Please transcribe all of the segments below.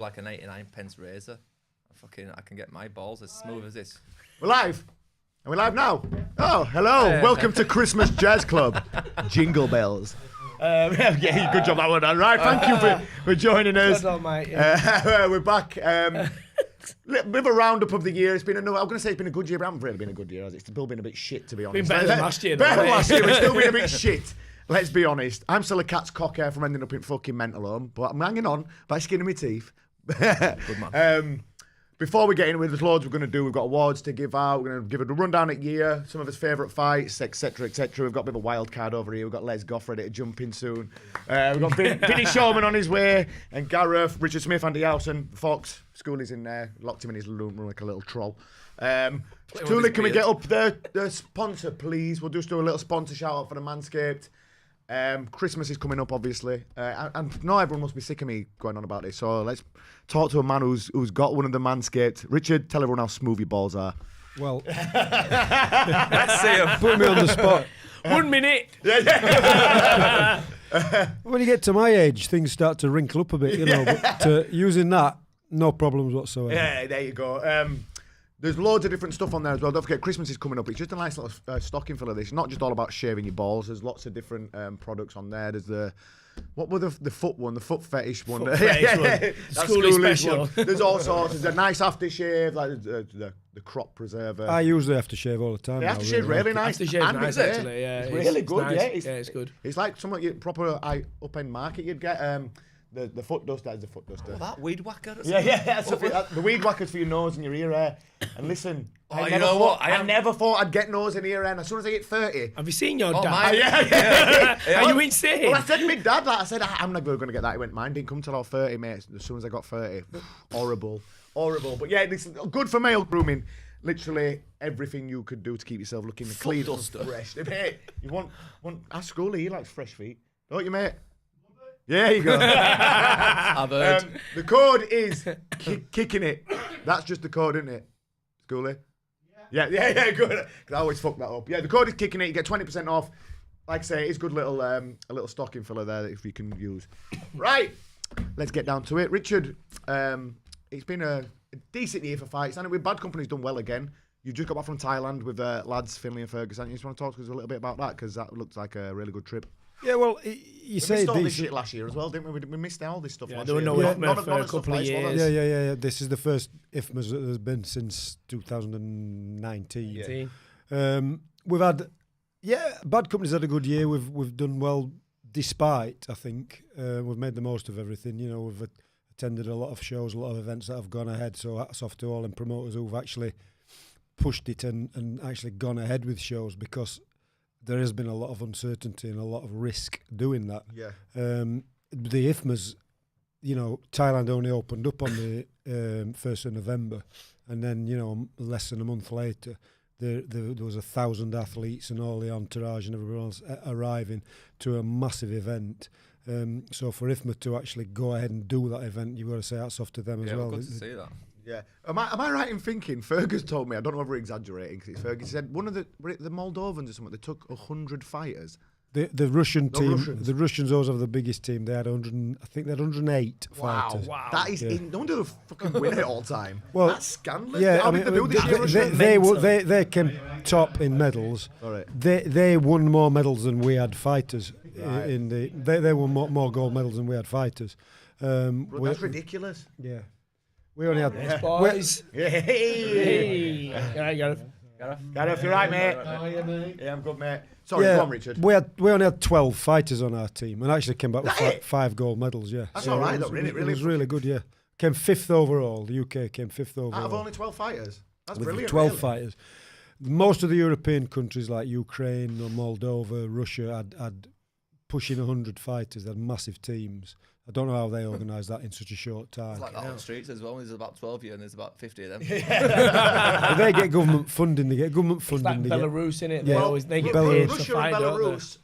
like an 89 pence razor. I can get my balls as smooth as this. We're live. Are we live now? Oh, hello. Welcome to Christmas Jazz Club. Jingle bells. Yeah, good job that one, Dan. Right, thank you for joining us. Good on, mate, yeah. We're back. Bit of a roundup of the year. It's been I'm going to say it's been a good year, but it hasn't really been a good year, has it? It's still been a bit shit, to be honest. Been better than last year, Better though, than last year, but it's still been a bit shit. Let's be honest. I'm still a cat's cocker from ending up in fucking mental home, but I'm hanging on by skin of my teeth. Good man. Before we get into it, there's loads we're going to do. We've got awards to give out. We're going to give it a rundown at year, some of his favourite fights, etc., etc. We've got a bit of a wild card over here. We've got Les Goff ready to jump in soon. We've got Vinny Showman on his way, and Gareth, Richard Smith, Andy Howson, Fox. Schooley's in there. Locked him in his room like a little troll. Tuli, can we get up the sponsor, please? We'll just do a little sponsor shout out for the Manscaped. Christmas is coming up, obviously, and now everyone must be sick of me going on about this. So let's talk to a man who's got one of the Manscaped. Richard, tell everyone how smooth your balls are. Well, Let's see him. put me on the spot. 1 minute. When you get to my age, things start to wrinkle up a bit, you know. But using that, no problems whatsoever. Yeah, there you go. There's loads of different stuff on there as well. Don't forget, Christmas is coming up. It's just a nice little stocking full of this. It's not just all about shaving your balls. There's lots of different products on there. There's what were the foot one? The foot fetish one. Foot fetish one. That's Schoolie Schooley's special. one. There's all sorts. There's a nice aftershave, like the crop preserver. I usually have to shave all the time. The now, aftershave really nice. Aftershave's And nice, it's, actually. Yeah, it's really good. nice. Yeah, it's good. It's like some proper up-end market you'd get. The foot duster is the foot duster. Oh, that weed whacker. Yeah. The weed whackers for your nose and your ear hair. And listen, you know what? I never thought I'd get nose and ear hair. And as soon as I hit 30, Have you seen your Oh, dad? mine. Are you insane? well, I said to my dad, like, I said, I'm not going to get that. He went, mine didn't come till I was 30, mate. As soon as I got 30, horrible. But yeah, this is good for male grooming. Literally everything you could do to keep yourself looking clean and duster. fresh. Mate, you want ask Schooley, he likes fresh feet, don't you, mate? Yeah, there you go. I've heard. The code is kicking it. That's just the code, isn't it, Schooley? Yeah, good. 'Cause I always fuck that up. Yeah, the code is kicking it. You get 20% off. Like I say, it's good little a little stocking filler there that if you can use. Right, let's get down to it. Richard, it's been a decent year for fights. And with Bad Company's done well again. You just got back from Thailand with lads Finley and Ferguson. You just want to talk to us a little bit about that because that looks like a really good trip. Yeah, well, you We say missed all this decent. shit last year as well, didn't we? We missed all this stuff last there were year. no Not- IFMA not- for not a as couple of place, was years. there? Yeah. This is the first IFMAs that there's been since 2019. We've had, Bad Company's had a good year. We've done well, despite, I think, we've made the most of everything. You know, we've attended a lot of shows, a lot of events that have gone ahead. So hats off to all them promoters who've actually pushed it and actually gone ahead with shows because there has been a lot of uncertainty and a lot of risk doing that. Yeah. The IFMAs, you know, Thailand only opened up on the 1st of November, and then, you know, less than a month later, there was 1,000 athletes and all the entourage and everyone else arriving to a massive event. So for IFMA to actually go ahead and do that event, you've got to say hats off to them as well. Good to see that. Yeah. Am I right in thinking, Fergus told me, I don't know if we're exaggerating, because it's Fergus, he said one of the Moldovans or something, they took 100 fighters. The Russian team, Russians. the Russians always have the biggest team. They had 100, I think they had 108 fighters. Wow. That is, no wonder they fucking win it all the time. Well, that's scandalous. Yeah, How did they do this year? they came top in medals. All right. They won more medals than we had fighters. Right. They won more gold medals than we had fighters. That's ridiculous. Yeah, we only had. Yes, boys. Hey. Yeah, Gareth. Gareth, you right, mate? How are you, mate? Yeah, I'm good, mate. Sorry, go on, Richard. We only had 12 fighters on our team, and actually came back with That it? 5 gold medals. Yeah, That's all right, it though, was, really, it was really good. Yeah, came 5th overall. The UK came 5th overall. Out of only 12 fighters? That's with brilliant. 12 really. fighters. Most of the European countries like Ukraine or Moldova, Russia had pushing 100 fighters. They had massive teams. I don't know how they organised that in such a short time. It's like that on the streets as well. There's about 12 here and there's about 50 of them. But they get government funding. They get government It's funding. like Belarus, innit? Yeah. They get Belarus. paid to Russia fight, and don't they? Belarus,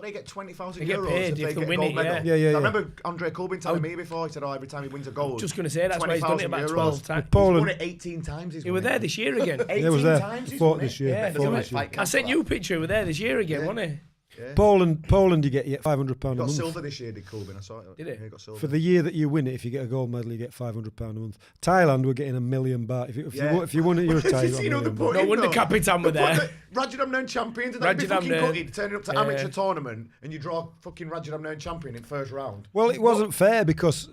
they get 20,000 They get euros paid if they if they get a win gold it, medal. yeah. I remember Andre Corbin telling me before, he said, every time he wins a gold, Just going to say, that's why he's done it 20,000 about euros. 12 times. He's won Poland. it 18 times. He's You were won there it. this year again. 18 He was there. times he's Fought won this it. year. Yeah, Fought so this year. I sent you a picture. We were there this year again, wasn't it? Yeah. Poland, you get £500 a Got month. silver this year, did Corbyn? I saw it. Did it? Yeah, got silver. For the year that you win it, if you get a gold medal, you get £500 a month. Thailand, we're getting £1 million baht. If you won it, you're a Thai. Did you see, got the £1 million point? No wonder Capitan were there. Rajadamnern champions, and that'd be fucking Rajadamnern. gutted, turning up to amateur tournament and you draw fucking Rajadamnern champion in first round. Well, it wasn't fair because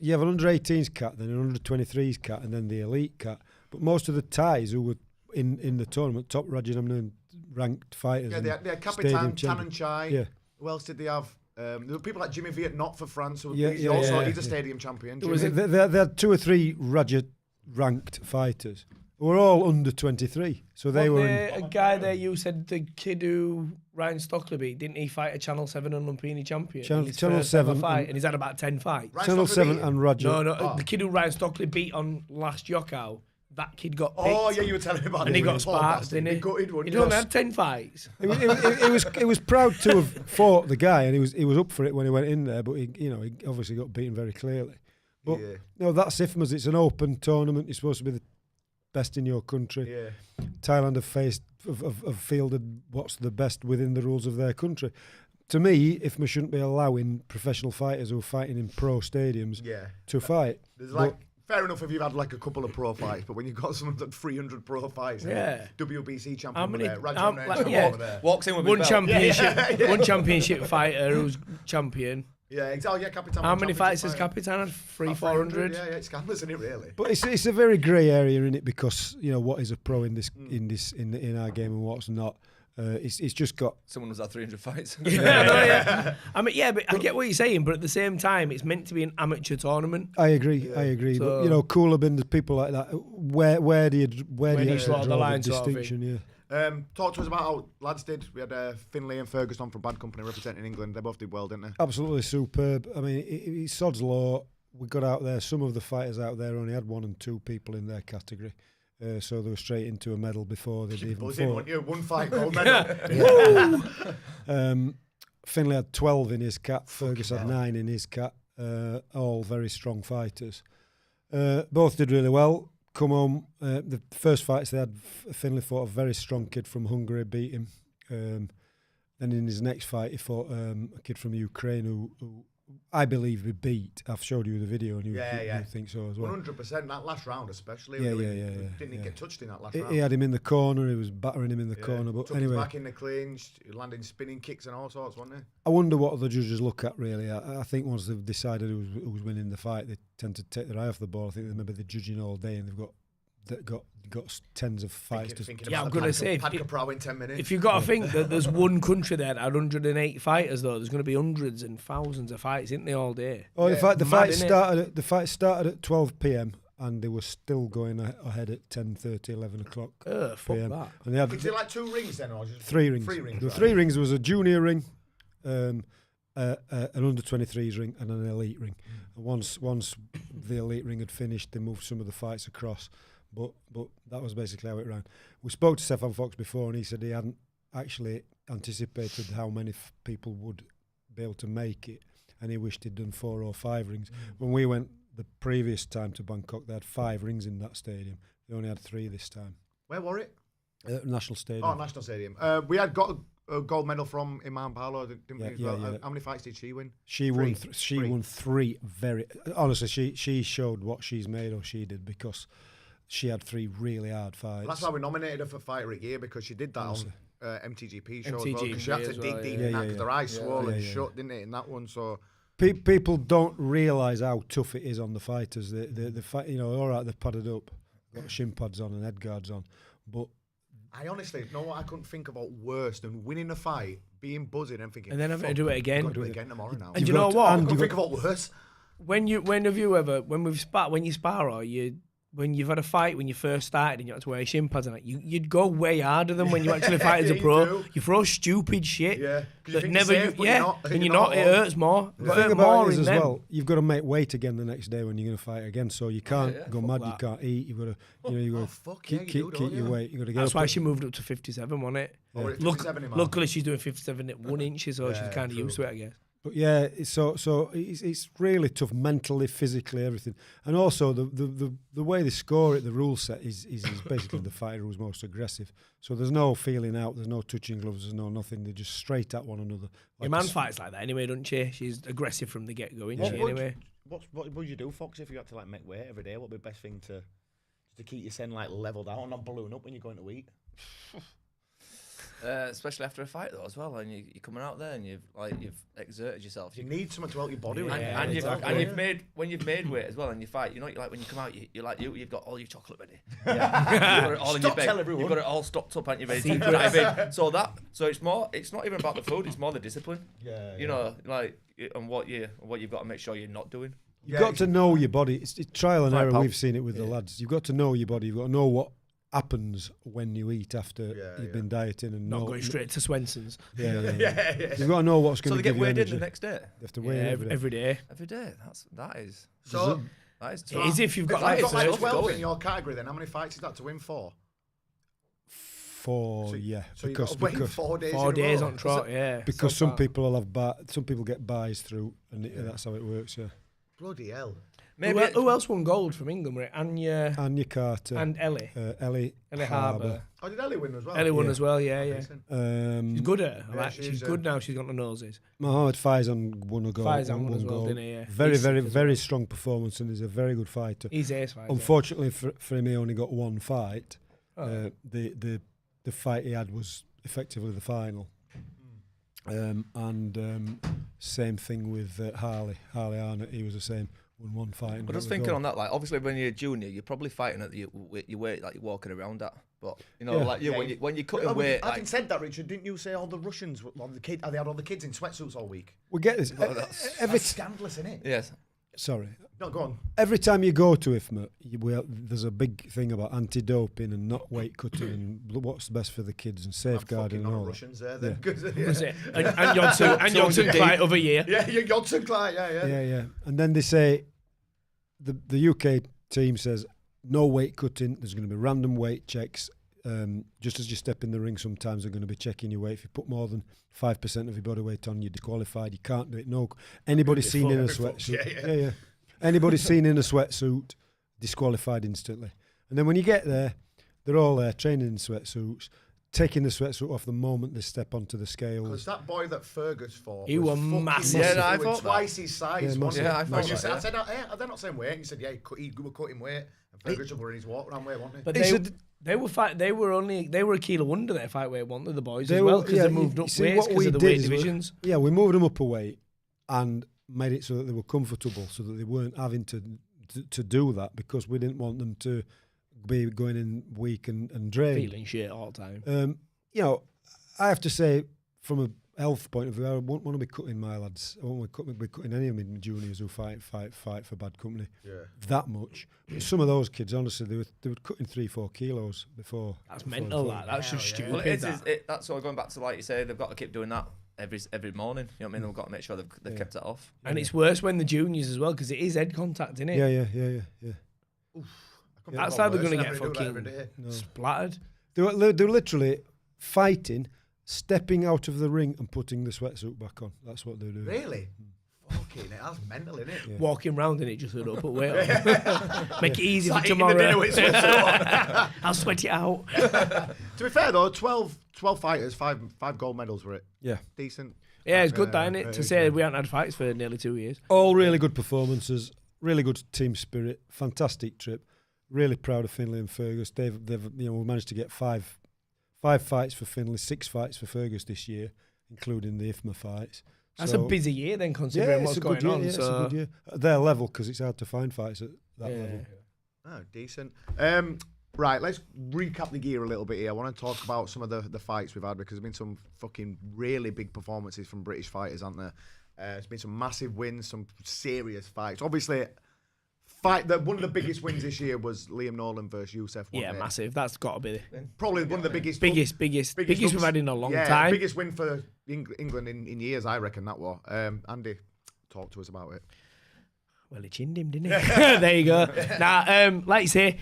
you have an under-18s cat, then an under-23s cat, and then the elite cat. But most of the Thais who were in the tournament, top Rajadamnern ranked fighters. Yeah, they had Capitan, stadium Tan and champion. Chai. Yeah. Who else did they have? There were people like Jimmy Viet for France. Who Yeah, he's yeah, also yeah. he's a stadium champion. Was Jimmy. They had 2 or 3 Raja ranked fighters who were all under 23. So they were. A guy there, you said the kid who Ryan Stockley beat, didn't he fight a Channel 7 and Lumpini champion? Channel- in his Channel first 7 ever fight, and- and he's had about 10 fights. Ryan Channel Stockley 7 beat and Raja. No, the kid who Ryan Stockley beat on last Yokow, that kid got picked. Oh yeah, you were telling me about and he it. got Poor sparks, bastard. didn't he? Gutted, He wouldn't only had 10 fights. He was proud to have fought the guy, and he was up for it when he went in there. But he obviously got beaten very clearly. But Yeah. no, that's IFMAs. It's an open tournament. You're supposed to be the best in your country. Yeah. Thailand have fielded what's the best within the rules of their country. To me, IFMA shouldn't be allowing professional fighters who are fighting in pro stadiums Yeah. to fight. There's like fair enough if you've had like a couple of pro fights, but when you've got some 300 pro fights, Yeah. WBC champion How many- were there, how- Rajadamnern like, champion yeah. were there. Walks in with One his belt. championship, one championship fighter who's champion. Yeah, exactly. Yeah, Capitan. How won many championship fights has fighter. Capitan had? About 400. Yeah, it's scandalous, isn't it? Really. But it's a very grey area in it because what is a pro in our game and what's not. It's just got. Someone was at 300 fights. Yeah. I mean, yeah, but I get what you're saying, but at the same time, it's meant to be an amateur tournament. I agree. So- But Kulabin, there's people like that. Where do you do you actually draw the draw the line sort of thing? distinction? Yeah. Talk to us about how lads did. We had Finlay and Ferguson from Bad Company representing England. They both did well, didn't they? Absolutely superb. I mean, it's sod's law. We got out there. Some of the fighters out there only had 1 and 2 people in their category, so they were straight into a medal before they'd even Buzzing, fought. weren't you? One fight, gold medal. Finlay had 12 in his cat. Fergus had 9 in his cat. All very strong fighters. Both did really well. Come home. The first fights they had, Finlay fought a very strong kid from Hungary, beat him. Then in his next fight, he fought a kid from Ukraine who I believe he beat. I've showed you the video, and you think so as well. 100%. That last round, especially. Yeah, really, yeah. Didn't he get touched in that last He round? had him in the corner. He was battering him in the corner. But Took anyway, his back in the clinch, landing spinning kicks and all sorts, wasn't he? I wonder what the judges look at. Really, I think once they've decided who was winning the fight, they tend to take their eye off the ball. I think maybe they're judging all day, and they've got tens of fights. Thinking Yeah, about I'm the gonna say, Padka Pro in 10 minutes. If you've got to think that there's one country that had 108 fighters, though, there's going to be hundreds and thousands of fights, isn't they, all day? Oh, in fact, the Mad, fight started at 12 p.m. and they were still going ahead at 10:30, 11 o'clock Fuck p.m. that. And they had Is it like 2 rings then, or just 3 rings. 3 rings. There were right? 3 rings. There was a junior ring, an under 23s ring, and an elite ring. And once the elite ring had finished, they moved some of the fights across. But that was basically how it ran. We spoke to Stefan Fox before, and he said he hadn't actually anticipated how many people would be able to make it, and he wished he'd done 4 or 5 rings. When we went the previous time to Bangkok, they had 5 rings in that stadium. They only had 3 this time. Where were it? National Stadium. Oh, National Stadium. We had got a gold medal from Iman Paolo, didn't we? Yeah, as well? yeah. How many fights did she win? She Three. won. She Three. won 3 very. Honestly, she showed what she's made, or she did, because she had 3 really hard fights. Well, that's why we nominated her for Fighter of the Year, because she did that on MTGP show as well. 'Cause she MTGP had to as dig well, deep yeah. in that Yeah, because yeah. their eyes swollen yeah. shut, didn't it, in that one? So People don't realise how tough it is on the fighters. The fight, all right, they're padded up, got shin pads on and head guards on, but I honestly know what I couldn't think about worse than winning a fight, being buzzing and thinking, And then having to "Fuck, do it again." I've got to do it again tomorrow now. And You've you know got to- what? I and couldn't you've think about worse. When you've spar or when you've had a fight when you first started and you had to wear shin pads and that, you'd go way harder than when you actually fight as a You pro. do. You throw stupid shit. Yeah, 'cause you That think never you're safe, but you're not. and You're you're not. not It at all. hurts more. the It thing hurt about more it is in as them. well, you've got to make weight again the next day when you're going to fight again. So you can't go fuck mad. that. You can't eat. You've got to, you've Oh, got to fuck yeah, keep you do, don't your you? weight. You've got to get That's up why and- she moved up to 57, wasn't it? Oh, we're at Look, 57 in March. luckily she's doing 57 at 1 inch, so she's Yeah, kind of true. used to it, I guess. But yeah, it's really tough mentally, physically, everything, and also the way they score it, the rule set is basically the fighter who's most aggressive. So there's no feeling out, there's no touching gloves, there's no nothing. They're just straight at one another. Your man fights like that anyway, doesn't she? She's aggressive from the get go, isn't she? Anyway, what would you do, Fox, if you had to like make weight every day? What would be the best thing to keep your sen like leveled out and not balloon up when you're going to eat? Especially after a fight though as well, and you're coming out there and you've exerted yourself. You need something to help your body with. And you've made weight as well, and you fight. You know, like when you come out, you've got all your chocolate ready. You've got it all in your bag. You've got it all stocked up, and you're ready to dive in. So it's more. It's not even about the food. It's more the discipline. You know, like and what you've got to make sure you're not doing. You've got to know your body. It's trial and error. We've seen it with the lads. You've got to know your body. You've got to know what happens when you eat after you've been dieting and not going straight to Swenson's. Yeah. You've got to know what's going to give you energy. So they get weighed in the next day? You have to weigh in every day. Every day. That is tough. It is if you've got like 12 in your category, then how many fights is that to win 4? 4, yeah. So because you've got to win 4 days. 4 days on trot, yeah. Because some people will have some people get buys through, and that's how it works. Yeah. Bloody hell. Who else won gold from England? Right? Anya Carter and Ellie. Ellie Harbour. Oh, did Ellie win as well? Ellie won as well, yeah. She's good at it. She's good now. She's got the noses. Mohamed Faizan won a goal. Faizan won as well, didn't he? Yeah. Very strong performance, and he's a very good fighter. He's ace fighter. Unfortunately for him, he only got one fight. The fight he had was effectively the final. Same thing with Harley Arnott. He was the same. Won one fight. But I was thinking on that, like obviously when you're a junior, you're probably fighting at your weight, like you're walking around at. But you know, when you cut weight. Having said that, Richard, didn't you say all the Russians, they had all the kids in sweatsuits all week? We get this. That's scandalous, isn't it? Yes. Sorry. No, go on. Every time you go to IFMA, there's a big thing about anti-doping and not weight cutting and what's best for the kids and safeguarding and all Russians there, then. Was it? And Jodson Clyde over here. Yeah, Jodson Clyde, yeah. And then they say, the UK team says, no weight cutting, there's going to be random weight checks. Just as you step in the ring, sometimes they're going to be checking your weight. If you put more than 5% of your body weight on, you're disqualified. You can't do it. No, anybody seen in a sweatsuit. Yeah. Anybody seen in a sweatsuit, disqualified instantly. And then when you get there, they're all there training in sweatsuits, taking the sweatsuit off the moment they step onto the scales. Because that boy that Fergus fought, he was massive. Yeah, I thought was twice his size. I said, are they not saying weight? And he said, yeah, he were cutting weight. And Fergus were in his walk around weight, weren't he? But they were a kilo under their fight weight, weren't they, the boys as well? Because they moved up weights because of the weight divisions. We moved them up a weight and made it so that they were comfortable, so that they weren't having to do that, because we didn't want them to be going in weak and drained. Feeling shit all the time. I have to say, from a health point of view, I won't want to be cutting my lads. I won't want to be cutting any of my juniors who fight for bad company that much. But some of those kids, honestly, they were cutting 3-4 kilos before. That's mental. That's just stupid. Well, that's all going back to, like you say, they've got to keep doing that every morning. You know what I mean? They've got to make sure they've kept it off. And it's worse when the juniors as well, because it is head contact, isn't it? Yeah. Oof, that's how they're going to get fucking splattered. They were literally fighting, stepping out of the ring and putting the sweatsuit back on. That's what they're doing. Really? Fucking it, that's mental, isn't it? Yeah. Walking round in it, just put weight on. Make it easy for tomorrow. I'll sweat it out. To be fair though, 12 fighters, five gold medals were it? Yeah. Decent. Yeah, it's good, isn't it? To say we haven't had fights for nearly 2 years. All really good performances, really good team spirit, fantastic trip. Really proud of Finlay and Fergus. They've we managed to get five fights for Finlay, 6 fights for Fergus this year, including the IFMA fights. That's a busy year then, considering what's going on. It's a good year. At their level, because it's hard to find fights at that level. Oh, decent. Right, let's recap the gear a little bit here. I want to talk about some of the fights we've had, because there's been some fucking really big performances from British fighters, hasn't there? There's been some massive wins, some serious fights. Obviously, one of the biggest wins this year was Liam Nolan versus Youssef. Yeah, massive. That's got to be probably one of the biggest we've had in a long time. Biggest win for England in years, I reckon that was. Andy, talk to us about it. Well, he chinned him, didn't he? There you go. Like you say,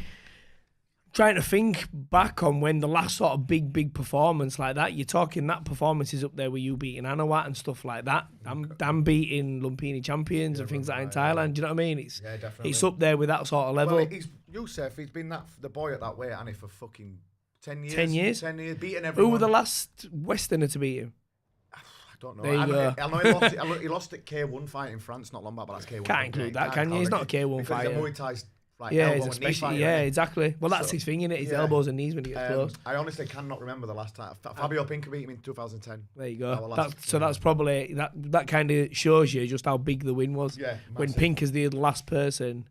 trying to think back on when the last sort of big performance like that, you're talking that performance is up there with you beating Anawat and stuff like that. I'm beating Lumpini champions and things like that in Thailand. Do you know what I mean? It's up there with that sort of level. Well, Youssef, he's been the boy at that weight, and for fucking 10 years. 10 years? 10 years, beating everyone. Who were the last Westerner to beat him? I don't know. There you go. I know he lost at K1 fight in France not long back, but that's K1. Can't include that, can you? He's not a K1 fighter. Because Muay Thai's like yeah, elbow it's and knee fighter, yeah, isn't it? exactly. Well, that's his thing, innit? His elbows and knees when he gets close. I honestly cannot remember the last time. Fabio Pinca beat him in 2010. There you go. That's probably that kind of shows you just how big the win was. Yeah, when Pinca's the last person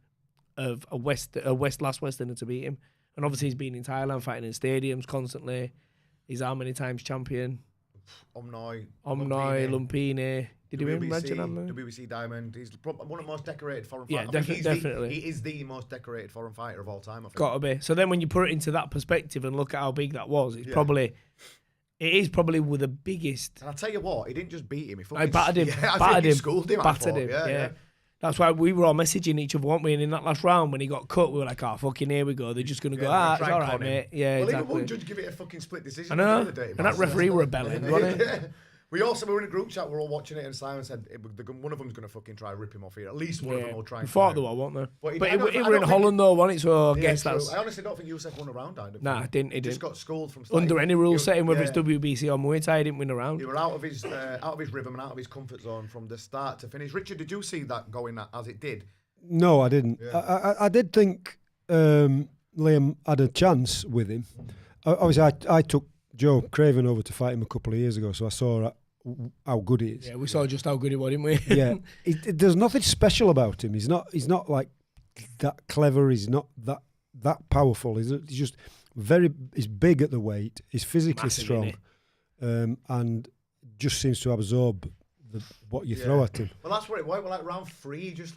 of a last Westerner to beat him, and obviously he's been in Thailand fighting in stadiums constantly. He's how many times champion? Omnoi, Lumpini. Did he win WBC Diamond. He's one of the most decorated foreign fighters. Yeah, definitely. He is the most decorated foreign fighter of all time, I think. Gotta be. So then when you put it into that perspective and look at how big that was, it is probably with the biggest. And I'll tell you what, he didn't just beat him. He battered him. Schooled him. Battered him. Yeah. That's why we were all messaging each other, weren't we? And in that last round, when he got cut, we were like, "Oh, fucking here we go." They're just gonna go, it's all right, mate. Yeah, well, exactly. Even one judge give it a fucking split decision. I know. And that referee were rebelling, wasn't he? We were in a group chat. We're all watching it, and Simon said one of them's gonna fucking try and rip him off here. At least one of them will try. We thought they were, weren't they? But it were in Holland though, wasn't it? So I guess that's. I honestly don't think Youssef won a round. Nah, he didn't. He just got schooled from under any rule setting, whether it's WBC or Muay Thai, he didn't win a round. He were out of his rhythm and out of his comfort zone from the start to finish. Richard, did you see that going as it did? No, I didn't. Yeah. I did think Liam had a chance with him. Obviously, I took Joe Craven over to fight him a couple of years ago, so I saw how good he is. Yeah, we saw just how good he was, didn't we? Yeah, there's nothing special about him. He's not like that clever. He's not that powerful. He's just he's big at the weight. He's physically massive, strong, and just seems to absorb what you throw at him. Well, that's what it was. Like round 3, just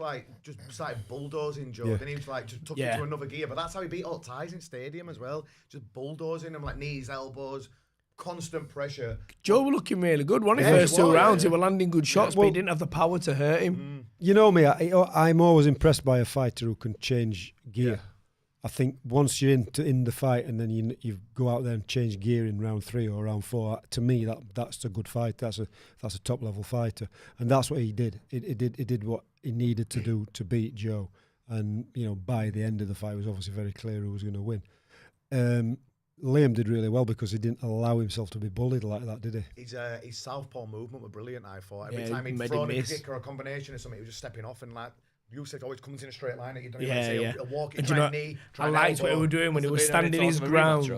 started bulldozing Joe. Yeah. Then he was just took it to another gear. But that's how he beat all ties in stadium as well. Just bulldozing him like knees, elbows. Constant pressure. Joe were looking really good. One of the first 2 rounds, he were landing good shots, but he didn't have the power to hurt him. You know me, I'm always impressed by a fighter who can change gear. Yeah. I think once you're in the fight and then you go out there and change gear in round 3 or round 4, to me that's a good fight. That's a top level fighter, and that's what he did. He did what he needed to do to beat Joe, and by the end of the fight, it was obviously very clear who was going to win. Liam did really well because he didn't allow himself to be bullied like that, did he? His southpaw movement was brilliant, I thought. Every time he'd thrown a kick or a combination or something, he was just stepping off and like Youssef always comes in a straight line. You don't even say he'll walk it, try knee, try I liked what he was doing when he was standing his ground.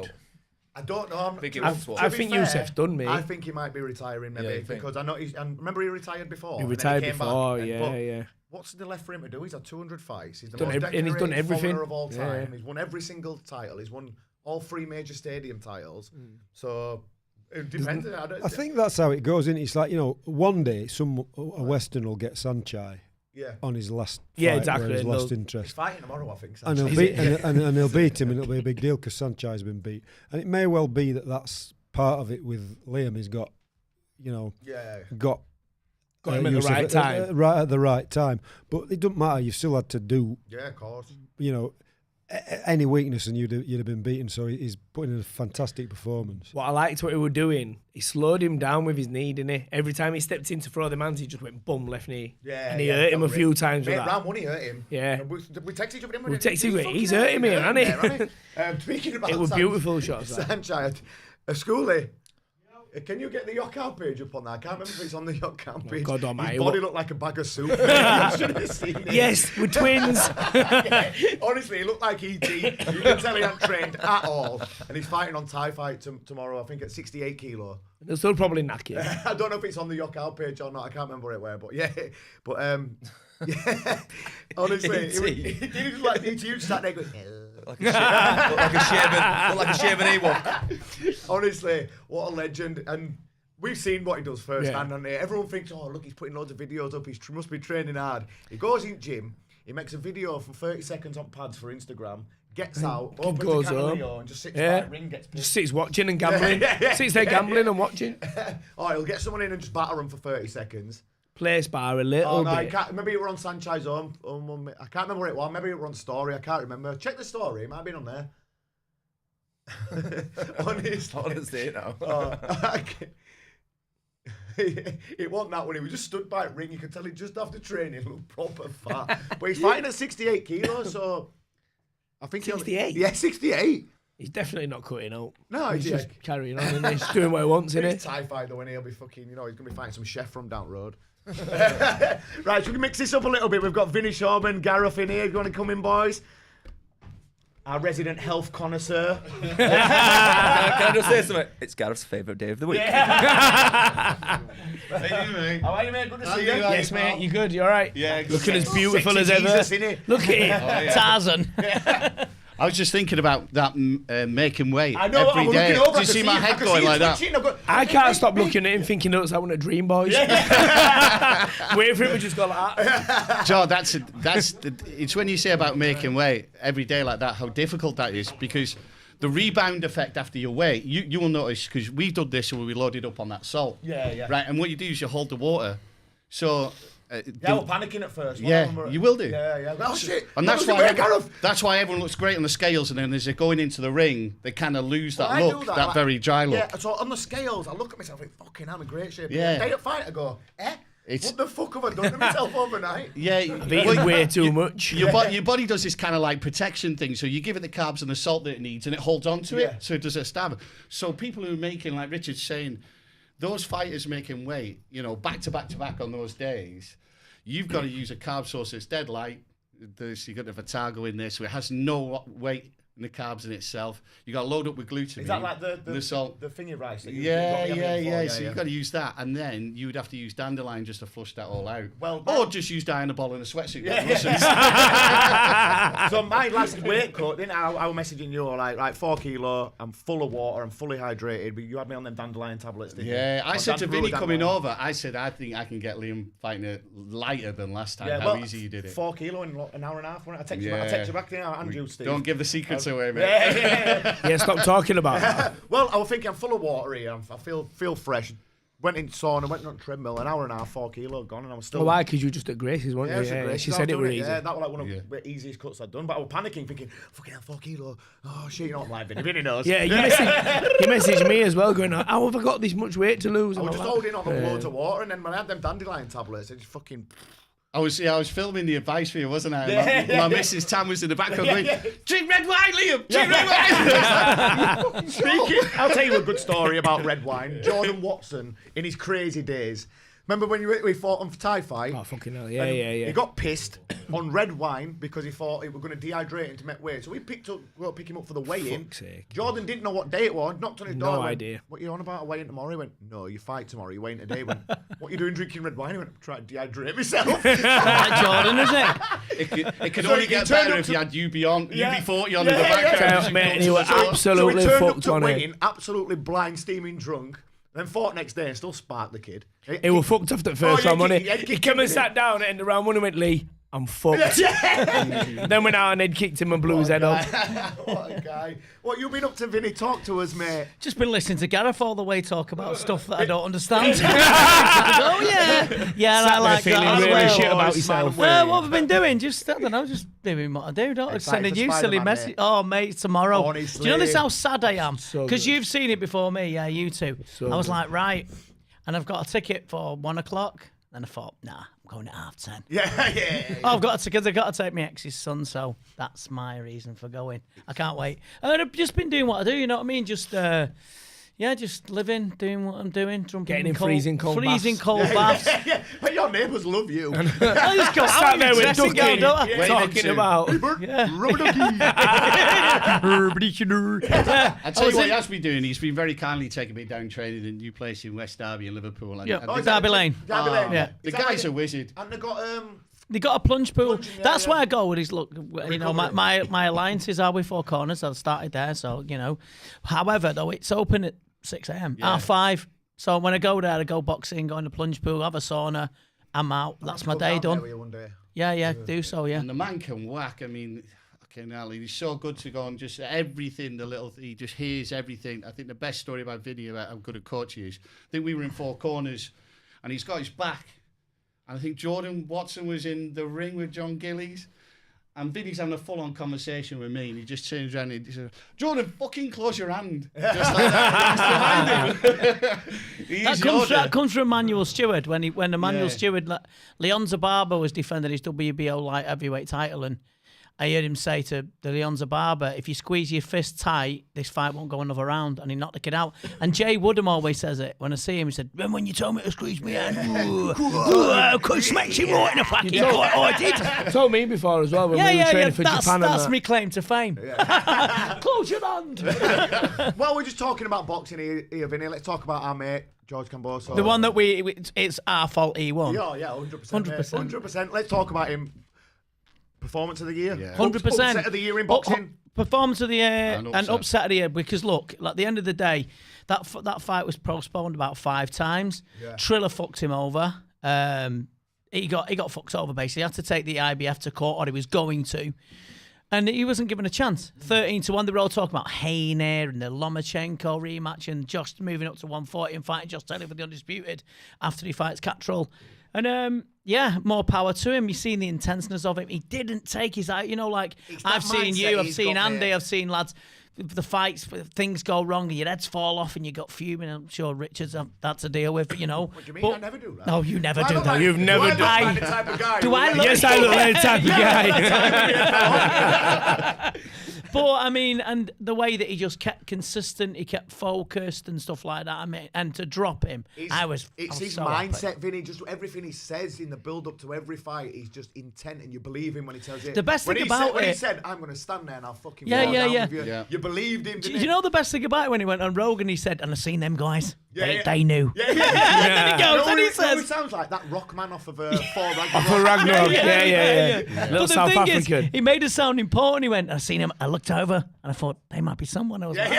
I don't know. I think Youssef's done me. I think he might be retiring maybe because I know and remember he retired before. He retired before, yeah. What's there left for him to do? He's had 200 fights. He's the most decorated he's done everything of all time. He's won every single title. He's won all 3 major stadium titles. So it depends. I think that's how it goes, isn't it? It's like, one day a Western will get Sanchai on his last fight exactly. Where he's lost interest. He's fighting tomorrow, I think. And he'll beat him, and it'll be a big deal because Sanchai's been beat. And it may well be that that's part of it with Liam. He's got, got him at the right time. Right at the right time. But it doesn't matter. You've still had to do. Yeah, of course. Any weakness and you'd have been beaten. So he's putting in a fantastic performance. What I liked what he was doing, he slowed him down with his knee, didn't he? Every time he stepped in to throw them hands, he just went bum left knee. Yeah, and he hurt him a few times with that. Round 1 he hurt him. Yeah. We texted each other. We texted him. He's hurting me, hasn't he? Speaking about it was beautiful shots. Sanchai, Schoolie. Can you get the Yokout page up on that? I can't remember if it's on the Yokout page. God almighty. His body looked like a bag of soup. You should have seen it. Yes, we're twins. Honestly, he looked like E.T. You can tell he hadn't trained at all. And he's fighting on Thai fight tomorrow, I think at 68 kilo. They'll still probably knack you. I don't know if it's on the Yokout page or not. I can't remember where, but yeah. But yeah, honestly, he did just like E.T. You sat there going, like a shaven Ewok. Honestly, what a legend. And we've seen what he does firsthand on here. Everyone thinks, oh, look, he's putting loads of videos up. He must be training hard. He goes in gym. He makes a video for 30 seconds on pads for Instagram. Gets out, opens the camera and just sits by the ring, gets pissed. Just sits watching and gambling. Sits there gambling and watching. Oh, he'll get someone in and just batter him for 30 seconds. Place bar a little bit. Maybe it were on Sanchai's home. I can't remember where it was. Maybe it were on Story. I can't remember. Check the story. It might have been on there. Honestly, you know. It wasn't that when he was just stood by a ring. You could tell he just after training looked proper fat. But he's fighting at 68 kilos, so I think 68? Yeah, 68. He's definitely not cutting out. No, he's just carrying on and he's doing what he wants, isn't He's he? Thai fight though, and he'll be fucking, he's gonna be fighting some chef from down road. Right, should we mix this up a little bit? We've got Vinny Shawman, Gareth in here. You want to come in, boys? Our resident health connoisseur. Can I just say something? It's Gareth's favourite day of the week. How are you, mate? Good to see you. Yes, mate. You good? You all right? Yeah. Looking as beautiful as ever. Jesus, innit? Look at him. Oh, yeah. Tarzan. I was just thinking about that making weight I know, every day. looking over, Do you see my head going like that? I can't stop looking at him thinking that's I want a dream, boys. Wait for him to just go like that. Joe, it's when you say about making weight every day like that, how difficult that is, because the rebound effect after your weight, you will notice, because we've done this where we loaded up on that salt. Yeah. Right, and what you do is you hold the water. So... yeah, we're panicking at first. Yeah, you will do. Yeah. Oh, shit. And that's why everyone looks great on the scales, and then as they're going into the ring, they kind of lose that look, that very dry look. Yeah, so on the scales, I look at myself and think, fucking, I'm in great shape. Yeah. Day at fight, I go, what the fuck have I done to myself overnight? Yeah, I've eaten way too much. Your body does this kind of like protection thing. So you give it the carbs and the salt that it needs, and it holds on to it, so it doesn't stab. So people who are making, like Richard's saying, those fighters making weight, back to back to back on those days, you've got to use a carb source that's dead light. You've got the Vitago in there, so it has no weight in the carbs in itself. You got to load up with glutamine. Is that like the salt? The thingy rice? That Yeah. So you've got to use that, and then you would have to use dandelion just to flush that all out. Or just use Dianabol in a sweatsuit. So my last weight cut, then I was messaging you like 4 kilo. I'm full of water. I'm fully hydrated. But you had me on them dandelion tablets. Didn't you? I said to Vinny coming over, I said I think I can get Liam fighting it lighter than last time. How easy you did it. 4 kilo in an hour and a half. I text you back there, Andrew, Steve. Don't give the secrets away, mate. Yeah, stop talking about that. Well, I was thinking I'm full of water here. I feel fresh. Went in sauna, went on treadmill, an hour and a half, 4 kilo gone, and I was still. Why? Because you were just at Grace's, weren't you? Yeah, she said it was easy. Yeah, that was like one of the easiest cuts I'd done. But I was panicking, thinking, fucking hell, 4 kilo. Oh shit, you're not live, Vinny knows. Yeah, you messaged me as well, going, how have I got this much weight to lose? I was just holding on to loads of water, and then when I had them dandelion tablets, it just fucking. I was filming the advice for you, wasn't I? My missus Tam was in the background going, drink red wine, Liam! Drink red wine! Speaking, I'll tell you a good story about red wine. Jordan Watson, in his crazy days. Remember when we fought on Thai fight? Oh, fucking hell, yeah. He got pissed on red wine because he thought it was going to dehydrate him to make weight. So we pick him up for the weigh-in. Jordan didn't know what day it was. Knocked on his door. No idea. What are you on about? A weigh-in tomorrow? He went, no, you fight tomorrow. You weigh-in today. He went, what are you doing drinking red wine? He went, I'm trying to dehydrate myself. Like Jordan, is it? It could only get better if you had UB40 on in the background. Mate, he was absolutely fucked on it. Absolutely blind, steaming drunk. Then fought next day and still sparked the kid. He was fucked off the first round, wasn't he? He came and sat down at the end of round one and went, Lee, I'm fucked. Then went out and head kicked him and blew his head off. What a guy. What you been up to, Vinny? Talk to us, mate. Just been listening to Gareth all the way talk about stuff that I don't understand. Oh, yeah. Yeah, and I like feeling that as really well. shit about yourself. What have I been doing? Just, I don't know, just doing what I do. Sending you silly messages. Oh, mate, tomorrow. Honestly. Do you know this how sad I am? So Because good. you've seen it before me, yeah, you two. So I was good. like, right. And I've got a ticket for 1 o'clock. And I thought, nah, I'm going at 10:30. Yeah. Oh, I've got to take my ex's son, so that's my reason for going. I can't wait. And I've just been doing what I do, you know what I mean? Just just living, doing what I'm doing, jumping Getting in cold, freezing cold baths. Yeah. But your neighbours love you. I just go Sat out there and with dressing Ducky, gown, don't I? talking about. I tell you what he has been doing. He's been very kindly taking me down training in a new place in West Derby in Liverpool. And, Yeah. and Oh, Derby Lane. Derby Lane. Yeah. the guy's a wizard. And they got They got a plunge pool. Plunging, yeah, That's yeah. where I go with his look. You know, my alliances are with Four Corners. I started there, so you know. However, though, it's open at 6 a.m. Yeah. 5. So when I go there, I go boxing, go in the plunge pool, have a sauna. I'm out. That's my day done. Yeah, do so. Yeah. And the man can whack. I mean, fucking hell, he's so good to go and just everything. He just hears everything. I think the best story about Vinny about how good a coach he is. I think we were in Four Corners, and he's got his back. And I think Jordan Watson was in the ring with John Gillies. And Vinny's having a full-on conversation with me, and he just turns around and he says, "Jordan, fucking close your hand." Just like that. That comes from Emmanuel Stewart when Emmanuel Stewart, Leon Zababa was defending his WBO light heavyweight title, and I heard him say to the Leon Zababa, "If you squeeze your fist tight, this fight won't go another round." And he knocked the kid out. And Jay Woodham always says it. When I see him, he said, "Remember when you told me to squeeze my hand? Smacks him right in the fucking gut. Oh, I did." Told me before as well when we were training for Japan. That's me claim to fame. Close your hand. Well, we're just talking about boxing here, Vinny. Let's talk about our mate, George Camboso. The one that it's our fault he won. Yeah, 100%. 100%. Let's talk about him. Performance of the year? 100%. Upset of the year in boxing? Performance of the year and upset of the year. Because look, at the end of the day, that fight was postponed about 5 times. Yeah. Triller fucked him over. He got fucked over, basically. He had to take the IBF to court, or he was going to. And he wasn't given a chance. 13-1. They were all talking about Hayner and the Lomachenko rematch and Josh moving up to 140 and fighting Josh Taylor for the Undisputed after he fights Catrol. And more power to him. You've seen the intenseness of him. He didn't take his eye. I've seen you, I've seen Andy, I've seen lads. The fights, things go wrong, and your heads fall off, and you got fuming. I'm sure Richard's that's a deal with, What do you mean? I never do that. No, you never do that. You've never done that. The type of guy. Yes, I look like the type of guy. But I mean, and the way that he just kept consistent, he kept focused and stuff like that. I mean, and to drop him, It's his mindset, Vinny. Just everything he says in the build-up to every fight, he's just intent, and you believe him when he tells it. The best thing about when he said, "I'm going to stand there and I'll fucking with you." You believed him. Do you know the best thing about it when he went on Rogan? He said, "And I seen them guys. They knew." Yeah. And he goes, and he says, "It sounds like that rock man off of Thor Ragnarok." For Ragnarok, yeah. Little But the South thing African. is, he made it sound important. He went, "I seen him. I looked over and I thought they might be someone." I was like,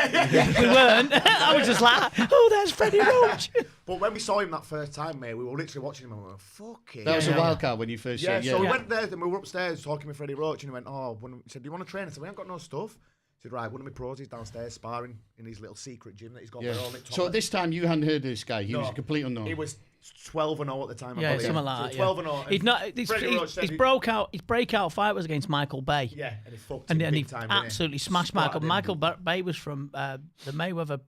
we weren't. I was just like, "Oh, there's Freddie Roach." But when we saw him that first time, mate, we were literally watching him and we were fucking. That was a wild card when you first said, So we went there and we were upstairs talking with Freddie Roach, and he went, he said, "Do you want to train?" I said, "We ain't got no stuff." He said, "Right, one of my pros is downstairs sparring in his little secret gym that he's got there all lit. So at this time, you hadn't heard of this guy. He was a complete unknown. He was 12-0 at the time. Yeah, something like that. So 12-0. His breakout fight was against Michael Bay. Yeah, and he fucked him big time. Absolutely smashed Michael. Michael Bay was from the Mayweather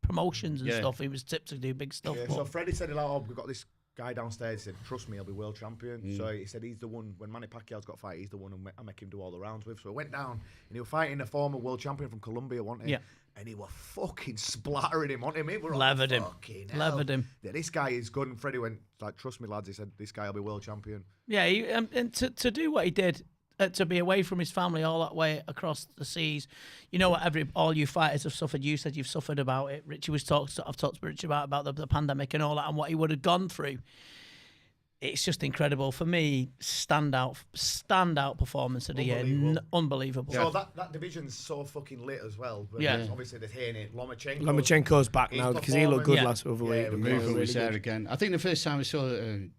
promotions and stuff. He was tipped to do big stuff. Yeah, so Freddie said, we've got this guy downstairs. He said, "Trust me, he'll be world champion." So he said he's the one, when Manny Pacquiao's got a fight, he's the one I make him do all the rounds with. So I went down and he was fighting a former world champion from Colombia, wasn't he? Yeah. And he were fucking splattering him, wasn't he? Levered him. Yeah, this guy is good. And Freddie went, "Trust me, lads," he said, "this guy will be world champion." Yeah, and to do what he did, to be away from his family all that way across the seas, you know what? All you fighters have suffered. You said you've suffered about it. Richie I've talked to Richie about the pandemic and all that, and what he would have gone through. It's just incredible for me. Standout performance of the year. Unbelievable. So that division's so fucking lit as well. But obviously there's Haney, Lomachenko. Lomachenko's back now because he looked good last week. The movement was there again. I think the first time I saw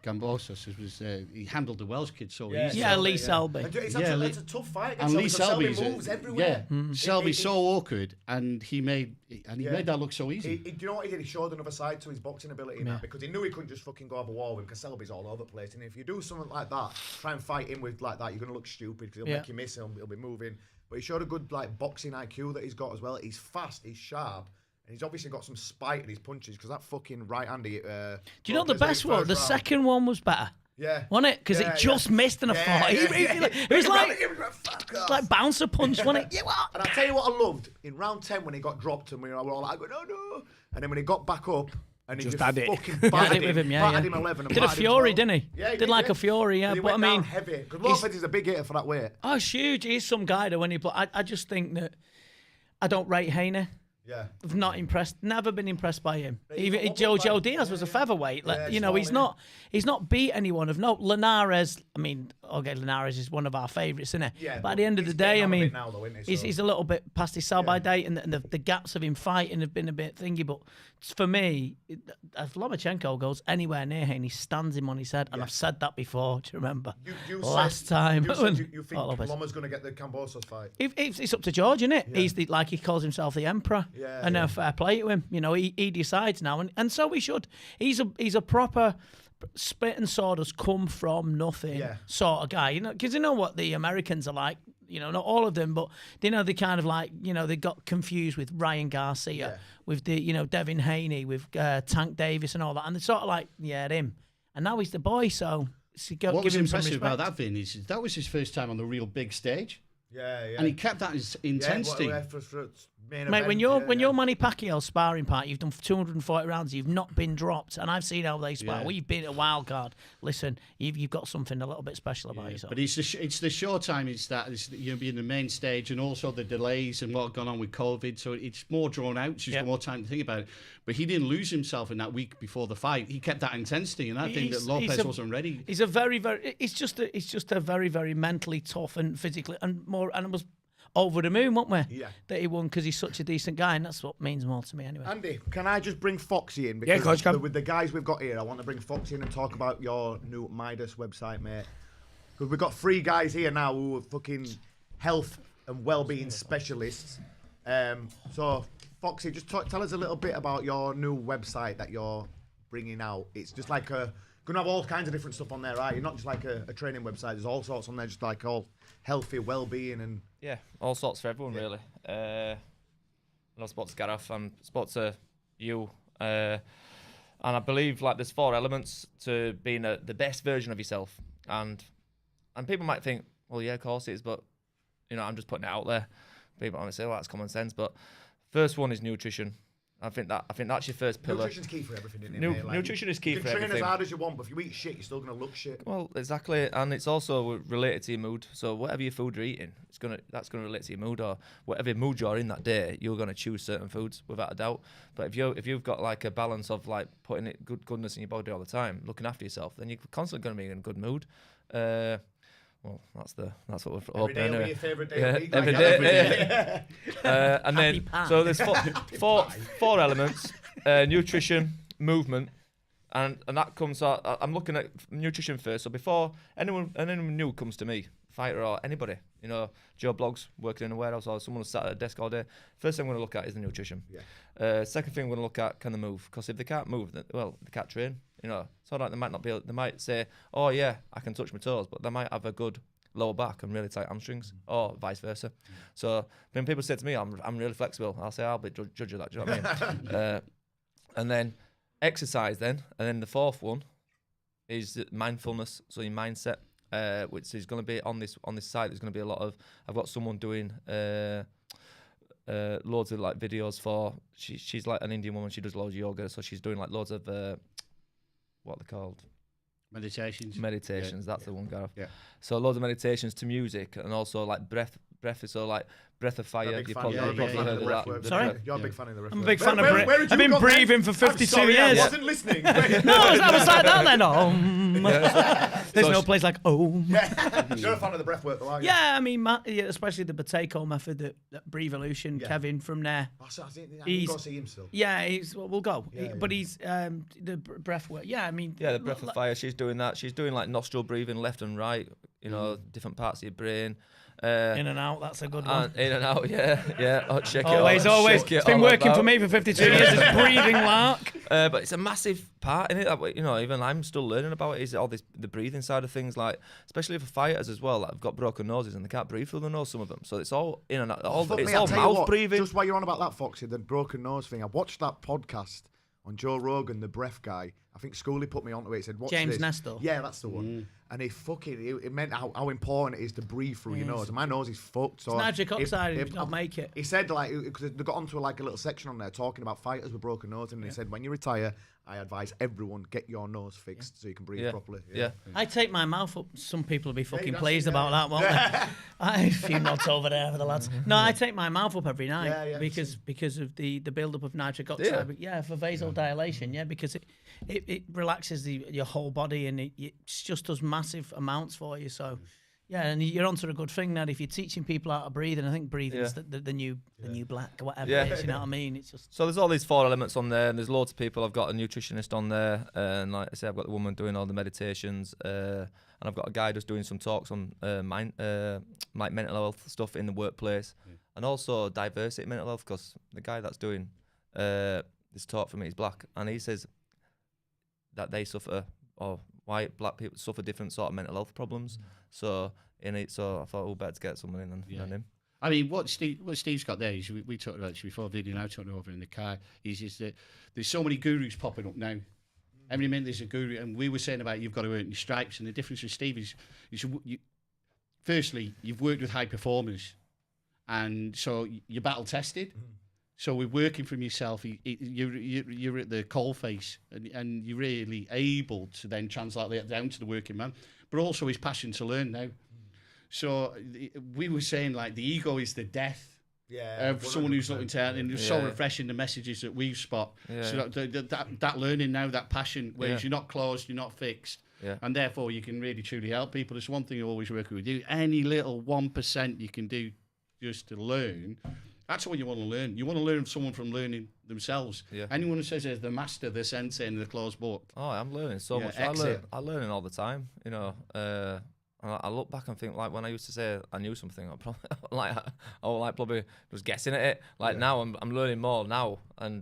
Gambosos was he handled the Welsh kid so easy. Yeah, Lee Selby. It's a tough fight. And Lee Selby moves everywhere. Selby's so awkward, and he made that look so easy. Do you know what he did? He showed another side to his boxing ability now, because he knew he couldn't just fucking go over a wall with him, because Selby's all over the place. And if you do something like that, try and fight him with like that, you're going to look stupid, because he'll make you miss him, he'll be moving. But he showed a good boxing IQ that he's got as well. He's fast, he's sharp, and he's obviously got some spite in his punches, because that fucking right-handy... do you know the best one? The second one was better. Yeah. Wasn't it? Because it just missed in a fight. It was like bouncer punch, wasn't it? And I tell you what I loved, in round 10 when he got dropped and we were all like, no. And then when he got back up, and he just fucking battered with him, battered him 11. Did a Fury, didn't he? Yeah, he did like a Fury, yeah. But I mean, heavy. Because Lopez is a big hitter for that weight. Oh, it's huge. He's some guy that when he play, I just think that I don't rate Haney. Yeah. I've not impressed. Never been impressed by him. Even Joe Diaz was a featherweight. He's not beat anyone of note. Linares. I mean, Linares is one of our favourites, isn't he? Yeah. But at the end of the day, I mean, he's a little bit past his sell by date, and the gaps of him fighting have been a bit thingy. But for me, if Lomachenko goes anywhere near him, he stands him on his head. And I've said that before. Do you remember? Last time. You think Loma's going to get the Cambosos fight? It's up to George, isn't it? Yeah. He's he calls himself the emperor. Yeah, fair play to him. You know, he decides now, and so we should. He's a proper spit and sawdust come from nothing sort of guy, because you know what the Americans are like, not all of them, but they kind of like, they got confused with Ryan Garcia, with the, Devin Haney, with Tank Davis and all that, and they're sort of like, him, and now he's the boy, so what was impressive about that, Vin, is that was his first time on the real big stage. Yeah. And he kept that intensity. Mate, when you're Manny Pacquiao's sparring partner, you've done 240 rounds, you've not been dropped, and I've seen how they spar. We've been a wild card. Listen, you've got something a little bit special about yourself. But it's the short time. It's being the main stage, and also the delays and what gone on with COVID. So it's more drawn out. So you've got more time to think about it. But he didn't lose himself in that week before the fight. He kept that intensity, and I think that Lopez wasn't ready. He's a very. It's just a very, very mentally tough and physically and more. And it was over the moon, weren't we? Yeah. That he won because he's such a decent guy, and that's what means more to me anyway. Andy, can I just bring Foxy in? Because Coach, with the guys we've got here, I want to bring Foxy in and talk about your new Midas website, mate. Because we've got 3 guys here now who are fucking health and well-being specialists. So, Foxy, just tell us a little bit about your new website that you're bringing out. It's just like going to have all kinds of different stuff on there, right? You're not just like a training website. There's all sorts on there, just like all healthy, well-being and... Yeah, all sorts for everyone, really. I spoke to Gareth and spoke to you. And I believe like there's 4 elements to being the best version of yourself. And people might think, well, yeah, of course it is, but, I'm just putting it out there. People might say, well, that's common sense. But first one is nutrition. I think that's your first pillar. Nutrition's key for everything, isn't it? Nutrition is key for everything. You can train as hard as you want, but if you eat shit, you're still going to look shit. Well, exactly, and it's also related to your mood. So whatever your food you're eating, that's gonna relate to your mood, or whatever mood you're in that day, you're gonna choose certain foods without a doubt. But if you've got like a balance of like putting goodness in your body all the time, looking after yourself, then you're constantly gonna be in a good mood. Well, that's what we're hoping. Every day will be your favourite day of the week. Every day. And then, so there's four elements: nutrition, movement, and that comes. I'm looking at nutrition first. So before anyone new comes to me, fighter or anybody, Joe Bloggs working in a warehouse or someone who's sat at a desk all day. First thing I'm going to look at is the nutrition. Yeah. Second thing I'm going to look at, can they move? Because if they can't move, they can't train. So like they might not be able, they might say, oh yeah, I can touch my toes, but they might have a good lower back and really tight hamstrings, or vice versa. So when people say to me, I'm really flexible, I'll say I'll be judge of that. Do you know what I mean? And then exercise, and then the 4th one is mindfulness. So your mindset, which is going to be on this site. There's going to be a lot of. I've got someone doing loads of like videos for. She's like an Indian woman. She does loads of yoga, so she's doing like loads of what are they called? Meditations. That's the one, Gareth. Yeah. So loads of meditations to music, and also like breath. So like breath of fire. You probably heard of that. Sorry? You're a big fan of the ref. I'm a big fan of I've been breathing for 52 years. I wasn't listening. No, I was like that then. There's no place like You're a fan of the breath work, though, aren't you? Yeah, I mean, especially the Pentecost method, that Breevolution, Kevin from there. He's got to see him still. Yeah, we'll go. But he's the breath work. Yeah, I mean. Yeah, the breath of fire. She's doing that. She's doing like nostril breathing, left and right. Different parts of your brain. In and out, that's a good one. In and out, yeah. Always. It's been working for me for 52 years. It's breathing lark. But it's a massive part in it. That, even I'm still learning about it. Is all this the breathing side of things, like especially for fighters as well. That have got broken noses and they can't breathe through the nose. Some of them, so it's all in and out. It's all mouth breathing. Just while you're on about that, Foxy, the broken nose thing. I watched that podcast on Joe Rogan, the breath guy. I think Scully put me onto it. He said, "Watch James this." Nestor. Yeah, that's the one. And it meant how important it is to breathe through your nose. And my nose is fucked. So it's nitric oxide if you don't make it. He said, because they got onto a little section on there talking about fighters with broken noses. And he said, when you retire, I advise everyone get your nose fixed so you can breathe properly. Yeah. I take my mouth up. Some people will be fucking pleased about that, won't they? A few nods over there for the lads. No, I take my mouth up every night because of the build-up of nitric oxide. Yeah, for vasodilation, because it relaxes your whole body and it just does massive amounts for you. So, and you're onto a good thing now. If you're teaching people how to breathe, and I think breathing is the new black, whatever it is, you know what I mean? It's just so there's all these 4 elements on there, and there's loads of people. I've got a nutritionist on there, and like I said, I've got the woman doing all the meditations, and I've got a guy just doing some talks on like mental health stuff in the workplace, and also diversity mental health, because the guy that's doing this talk for me is black, and he says that they suffer or white, black people suffer different sort of mental health problems. So I thought, oh, better to get someone in than him. I mean, what Steve's got there is we talked about this before, Vinny and I talked over in the car. Is that there's so many gurus popping up now. Every minute there's a guru, and we were saying about you've got to earn your stripes, and the difference with Steve is firstly, you've worked with high performers, and so you're battle tested. So we're working from yourself. You're at the coalface, and you're really able to then translate that down to the working man, but also his passion to learn now. So we were saying like the ego is the death of someone who's looking to, and it's so refreshing the messages that we've spot. So that learning now, that passion, whereas you're not closed, you're not fixed. And therefore you can really truly help people. There's one thing I always work with you. Any little 1% you can do just to learn, that's what you want to learn. You want to learn someone from learning themselves. Anyone who says they're the master, the sensei in the closed book. Oh, I'm learning so much. I'm learning all the time, you know. And I look back and think, like, when I used to say I knew something, I probably was guessing at it. Like now I'm learning more now, and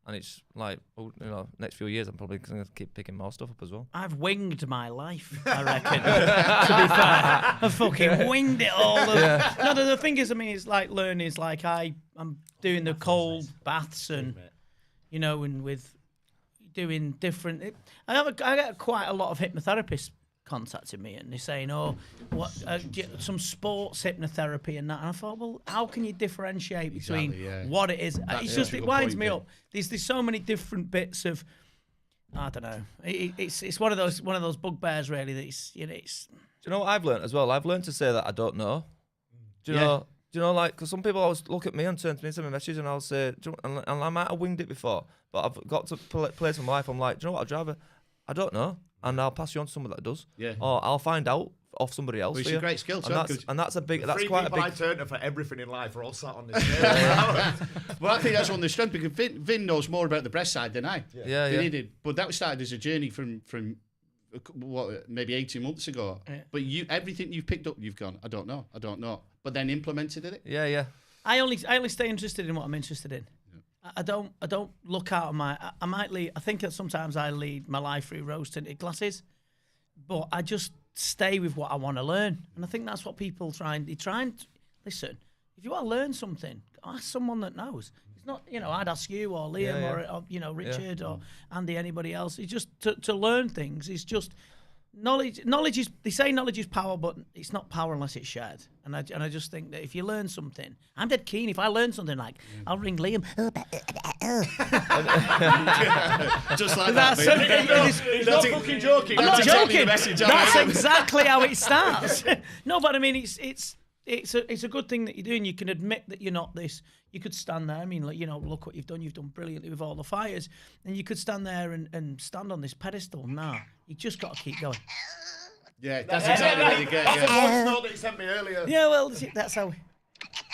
it's like, you know, next few years I'm probably going to keep picking more stuff up as well. I've winged my life, I reckon. To be fair, I've fucking winged it all. No, the thing is, I mean, it's like learning. It's like I'm doing the cold baths and, you know, and with doing different. I get quite a lot of hypnotherapists contacted me and they're saying, "Oh, what some sports hypnotherapy and that." And I thought, well, how can you differentiate between what it is? It's just it winds me up. There's so many different bits of, I don't know. It's one of those bugbears really. That it's, you know, it's. Do you know what I've learned as well? I've learned to say that I don't know. Do you know? Do you know, like, because some people always look at me and turn to me and send me messages, and I'll say, and I might have winged it before, but I've got to place in my life. I'm like, do you know what? I'd rather, I don't know. And I'll pass you on to someone that does. Or I'll find out off somebody else. Which is a great skill too. And that's quite a big. I turn to for everything in life are all sat on this table. Well, I think that's one of the strengths because Vin knows more about the breast side than I. Than he did. But that started as a journey from what, maybe 18 months ago. But everything you've picked up, you've gone, I don't know. But then implemented it. I only stay interested in what I'm interested in. I don't look out of my. I might lead. I think that sometimes I lead my life through rose-tinted glasses, but I just stay with what I want to learn, and I think that's what people try and listen. If you want to learn something, ask someone that knows. It's not, you know, I'd ask you or Liam or you know, Richard or Andy, anybody else. It's just to learn things. It's just knowledge. Knowledge is, they say knowledge is power, but it's not power unless it's shared. And I just think that if you learn something, I'm dead keen. If I learn something, like, I'll ring Liam. Just like that. He's not fucking joking. I'm not joking. That's exactly how it starts. No, but I mean, it's a good thing that you're doing. You can admit that you're not this. You could stand there. I mean, like, you know, look what you've done. You've done brilliantly with all the fighters, and you could stand there and stand on this pedestal. Nah, you just got to keep going. Yeah, that's exactly what you get. That's the voice note that you sent me earlier. Yeah, well, that's how.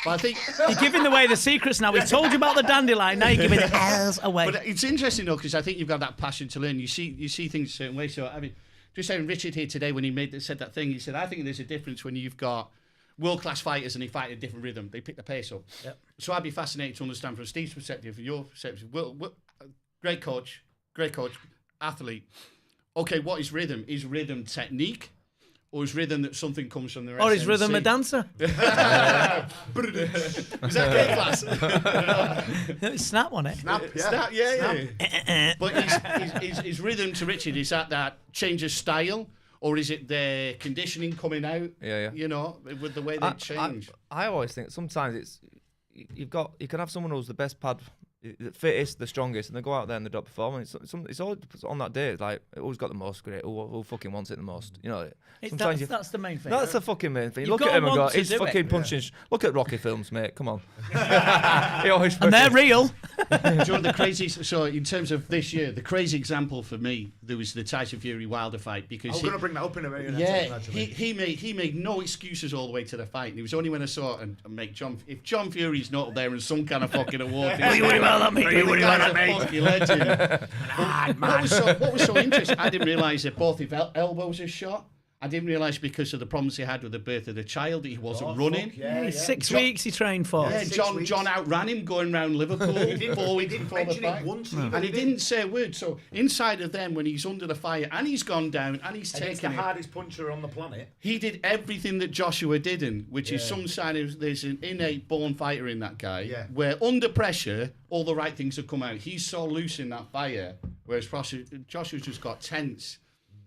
But I think you're giving away the secrets now. We told you about the dandelion. Now you're giving the airs away. But it's interesting though, because I think you've got that passion to learn. You see things a certain way. So I mean, just saying, Richard here today when he said that thing, he said, I think there's a difference when you've got world-class fighters and they fight at a different rhythm. They pick the pace up. Yep. So I'd be fascinated to understand from Steve's perspective, from your perspective. Well, great coach, athlete. Okay, what is rhythm? Is rhythm technique? Or is rhythm that something comes from the rest? Or is rhythm a dancer? Is that great class? Snap on it. Snap, yeah. But is rhythm to Richard, is that change of style? Or is it the conditioning coming out? You know, with the way they change. I always think sometimes it's you can have someone who's the best pad, the fittest, the strongest, and they go out there and they don't perform. And it's all on that day. It's like who's got the most great, who fucking wants it the most. You know, that's the main thing. That's the fucking main thing. Look at him and go, he's fucking punching. Look at Rocky films, mate. Come on. And they're real. Do you know the crazy? So in terms of this year, the crazy example for me, there was the Tyson Fury Wilder fight because I'm going to bring that up in a minute. Yeah, he made no excuses all the way to the fight. And it was only when I saw it and make if John Fury's not up there in some kind of fucking award. What was so interesting? I didn't realise that both his elbows are shot. I didn't realise because of the problems he had with the birth of the child that he wasn't running. Yeah, 6 weeks he trained for. Yeah, John outran him going around Liverpool 4 weeks before the fight. And he didn't say a word. So inside of them, when he's under the fire and he's gone down and he's taken the hardest puncher on the planet. He did everything that Joshua didn't, which is some sign of there's an innate born fighter in that guy. Yeah. Where under pressure, all the right things have come out. He's so loose in that fire, whereas Joshua's just got tense.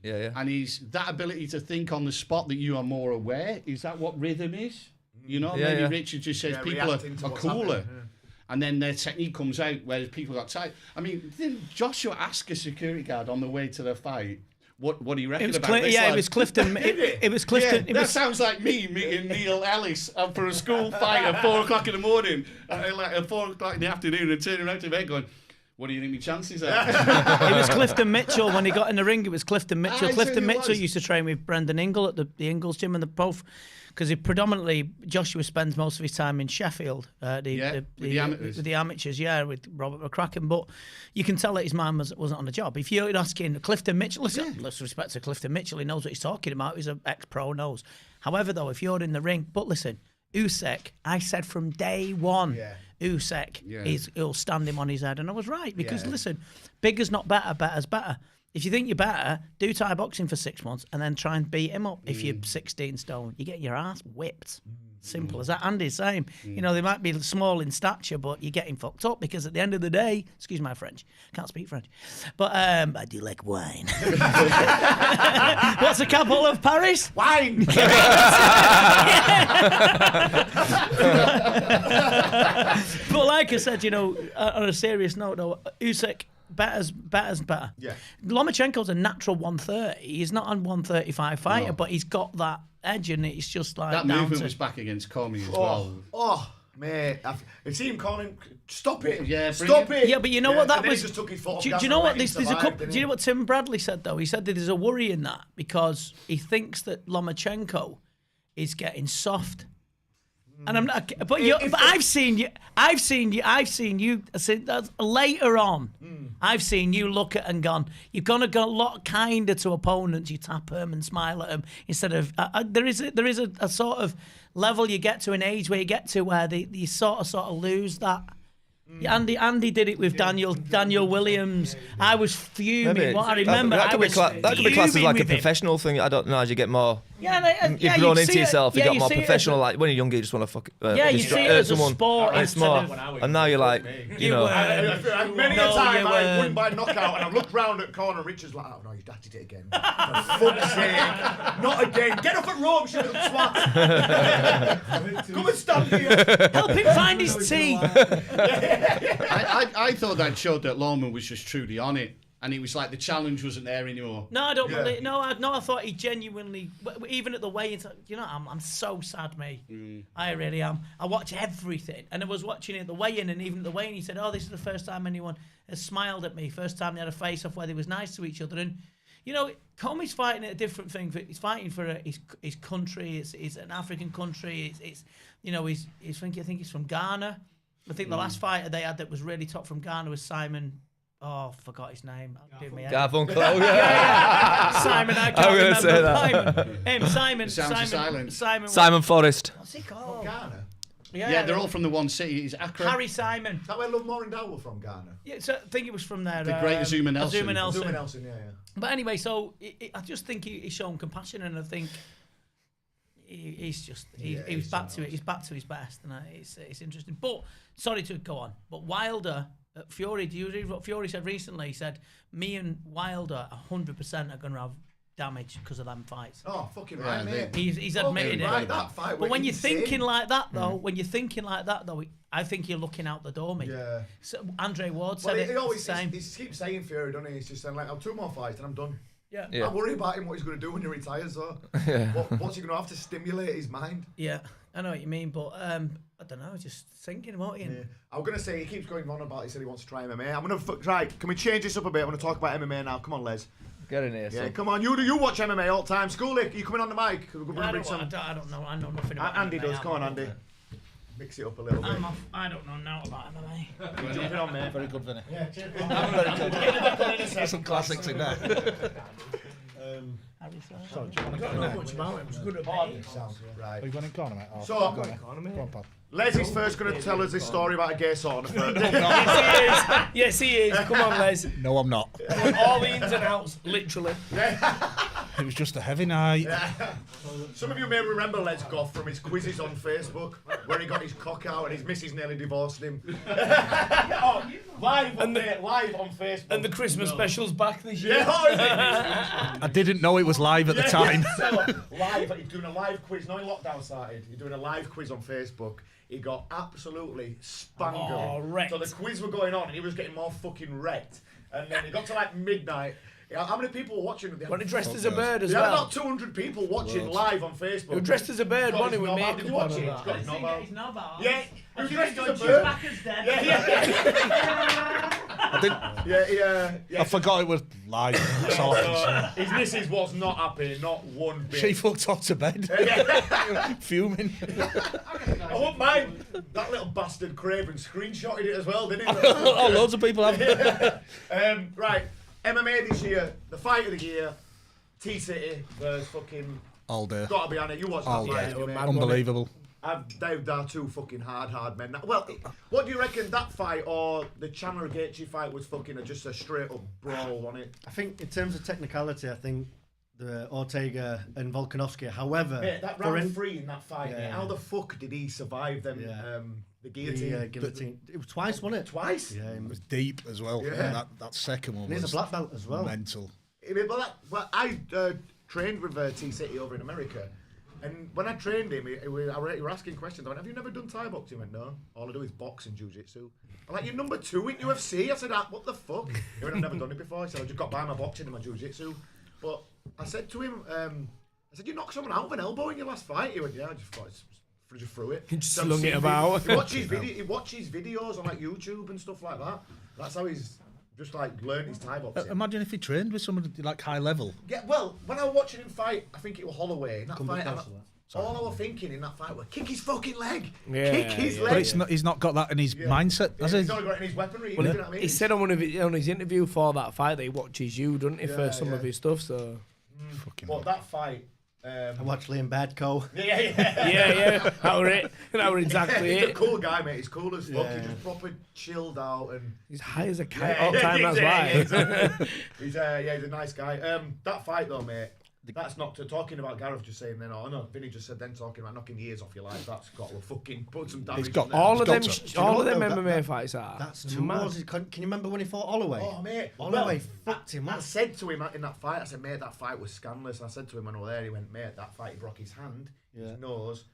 Yeah. And he's that ability to think on the spot that you are more aware. Is that what rhythm is? You know, maybe Richard just says people are cooler. And then their technique comes out, whereas people got tight. I mean, didn't Joshua ask a security guard on the way to the fight what he reckoned about this? It was Clifton. It was Clifton. Yeah, that sounds like me meeting Neil Ellis for a school fight at 4 o'clock in the morning, like at 4 o'clock in the afternoon, and turning around to bed going, what do you think my chances are? It was Clifton Mitchell when he got in the ring. It was Clifton Mitchell. Clifton Mitchell used to train with Brendan Ingle at the Ingles gym, and the both, because Joshua spends most of his time in Sheffield, with the amateurs, with Robert McCracken. But you can tell that his mind wasn't on the job. If you're asking Clifton Mitchell, listen, let's respect to Clifton Mitchell. He knows what he's talking about. He's an ex-pro, knows. However, though, if you're in the ring, but listen, Usyk, I said from day one. Yeah. Usyk he'll stand him on his head, and I was right because listen, bigger's not better, better's better. If you think you're better, do Thai boxing for 6 months and then try and beat him up. If you're 16 stone, you get your ass whipped. Simple as that. Andy's same. You know, they might be small in stature, but you're getting fucked up because at the end of the day, excuse my French, can't speak French, but I do like wine. What's the capital of Paris? Wine. But like I said, you know, on a serious note, though, Usyk, better's better. Yeah. Lomachenko's a natural 130. He's not a 135 fighter, but he's got that edge, and it's just like that movement was back against Comey as well. Oh, mate, I've seen him calling. Stop it! Yeah, stop it! Yeah, but you know what that was. Just took his foot do you know what? There's a couple. Do you know what Tim Bradley said though? He said that there's a worry in that because he thinks that Lomachenko is getting soft. And I'm not, but I've seen you later on. I've seen you look at and gone. You've gonna go a lot kinder to opponents. You tap them and smile at them instead of. There is a sort of level you get to, an age where you get to where you sort of lose that. Andy did it with Daniel Williams. I was fuming. Maybe. What I remember, that could be classed as like a professional thing. I don't know. As you get more, you've grown into yourself. You got more professional. Like when you're younger, you just want to fuck. You see it as a sport. And it's more. And now you're like, you know. Many a time I won by knockout, and I looked round at corner. Richard's like, "Oh no, you did it again. For fuck's sake, not again. Get up at rope, you little swat. Come and stand here. Help him find his tea." I thought that showed that Lawman was just truly on it, and it was like the challenge wasn't there anymore. No, I don't believe. No, I thought he genuinely, even at the weigh-in. You know, I'm so sad, mate. I really am. I watch everything, and I was watching it at the weigh-in, and even at the weigh-in, he said, "Oh, this is the first time anyone has smiled at me. First time they had a face-off where they was nice to each other." And you know, Comey's fighting a different thing. He's fighting for his country. It's an African country. It's you know, I think he's from Ghana. I think the last fighter they had that was really top from Ghana was Simon. Oh, forgot his name. Garfunkel. Oh, yeah. Simon, I can't remember. Say that. Simon Forrest. What's he called? Ghana. Yeah, they're all from the one city. It's Accra. Harry Simon. Is that where Love More Dow were from, Ghana? Yeah, so I think it was from there. The great Azuma Nelson. Azuma Nelson, yeah. But anyway, so I just think he's shown compassion, and I think he's back to it. He's back to his best, and it's interesting. But sorry to go on, but Wilder, Fury. Do you read what Fury said recently? He said, "Me and Wilder 100% are going to have damage because of them fights." Oh, fucking right, mate. He's admitted it. Right, that fight. But when you're thinking like that, though, I think you're looking out the door, mate. Yeah. So Andre Ward said it. He always he keeps saying Fury, doesn't he? He's just saying like, "I'll 2 more fights and I'm done." Yeah. I worry about him, what he's going to do when he retires, though. What's he going to have to stimulate his mind? Yeah, I know what you mean, but I don't know, just thinking about it. Yeah. I'm going to say, he keeps going on about, he said he wants to try MMA. I'm going to try, can we change this up a bit? I'm going to talk about MMA now. Come on, Les. Get in here, Yeah, come on, you watch MMA all the time. Schoolie, are you coming on the mic? I don't know, I know nothing about Andy MMA. does, come on, Andy. Mix it up a little bit. I don't know now about MMA. Jumping on, mate. Very good, Vinny. Yeah, cheers. There's some classics in there. Sorry, do you want to I don't know much about him. He's good at bait. Right. Are you going in corner, mate? Oh, So, go on, pal. Les is first going to tell us this story about a gay sauna. Yes, he is. Come on, Les. No, I'm not. All the ins and outs, literally. It was just a heavy night. Some of you may remember Les Goff from his quizzes on Facebook, where he got his cock out and his missus nearly divorced him. Live on Facebook. And the Christmas special's back this year. I didn't know it was live at the time. Live, he's doing a live quiz. No, lockdown started. He's doing a live quiz on Facebook. He got absolutely spangled. Oh, wrecked. So the quiz were going on, and he was getting more fucking wrecked. And then it got to like midnight. How many people were watching? When he dressed as a bird as There were well. about 200 people watching live on Facebook. He was dressed as a bird, Got wasn't he, his with knob out. makeup Did you watch on it? and He's that? got his knob out. His knob out. Yeah, he was dressed as a bird. Chewbacca's dead. I didn't. I forgot it was live. That's all I can say. His missus was not happy, not one bit. She fucked off to bed, fuming. I wouldn't mind. That little bastard Craven screenshotted it as well, didn't he? Oh, loads of people have. Right, MMA this year, the fight of the year, T-City versus fucking... All day. Gotta be on it, you watched that All fight, day. didn't you, mate? Unbelievable. They are two fucking hard men. Well, what do you reckon that fight or the Chandler Gaethje fight was fucking just a straight up brawl on it? I think in terms of technicality, I think the Ortega and Volkanovski. However, Mate, that round 3 in that fight, mate, how the fuck did he survive them? Yeah. The guillotine. guillotine. It was twice, wasn't it? Twice. Yeah. It was deep as well. Yeah. That second one And he's was a black belt as well. mental. I trained with T-City over in America. And when I trained him, you were asking questions. I went, have you never done Thai boxing? He went, no. All I do is box and jiu-jitsu. I'm like, you're number 2 in UFC. I said, what the fuck? He went, I've never done it before. He said, I just got by my boxing and my jiu-jitsu. But I said to him, I said, you knocked someone out with an elbow in your last fight? He went, yeah, I just thought just threw it. He just slung it about. He watches videos on like YouTube and stuff like that. That's how he's just like learned his Thai boxing. Imagine if he trained with someone like high level. Yeah, well, when I was watching him fight, I think it was Holloway in that fight. All I was thinking in that fight was kick his fucking leg. Kick his leg. But he's not got that in his mindset, has he? He's not got it in his weaponry. Well, you know what I mean? he said on his interview for that fight that he watches you, doesn't he, for some of his stuff. So. But that fight. I watched Liam Badco. Yeah. That were it. That were exactly He's it. a cool guy, mate. He's cool as fuck. He's just proper chilled out and. He's high as a kite all the time. That's why. Exactly. He's a nice guy. That fight though, mate. That's not talking about Gareth just saying then. Oh no, Vinny just said then talking about knocking years off your life. That's got to fucking put some damage. got on there. All of them that- MMA fights are. That's 2 mad. wars. Can you remember when he fought Holloway? Oh mate, Holloway fucked him I up. said to him in that fight, I said, mate, that fight was scandalous. I said to him when I was there, he went, mate, that fight, he broke his hand, his nose,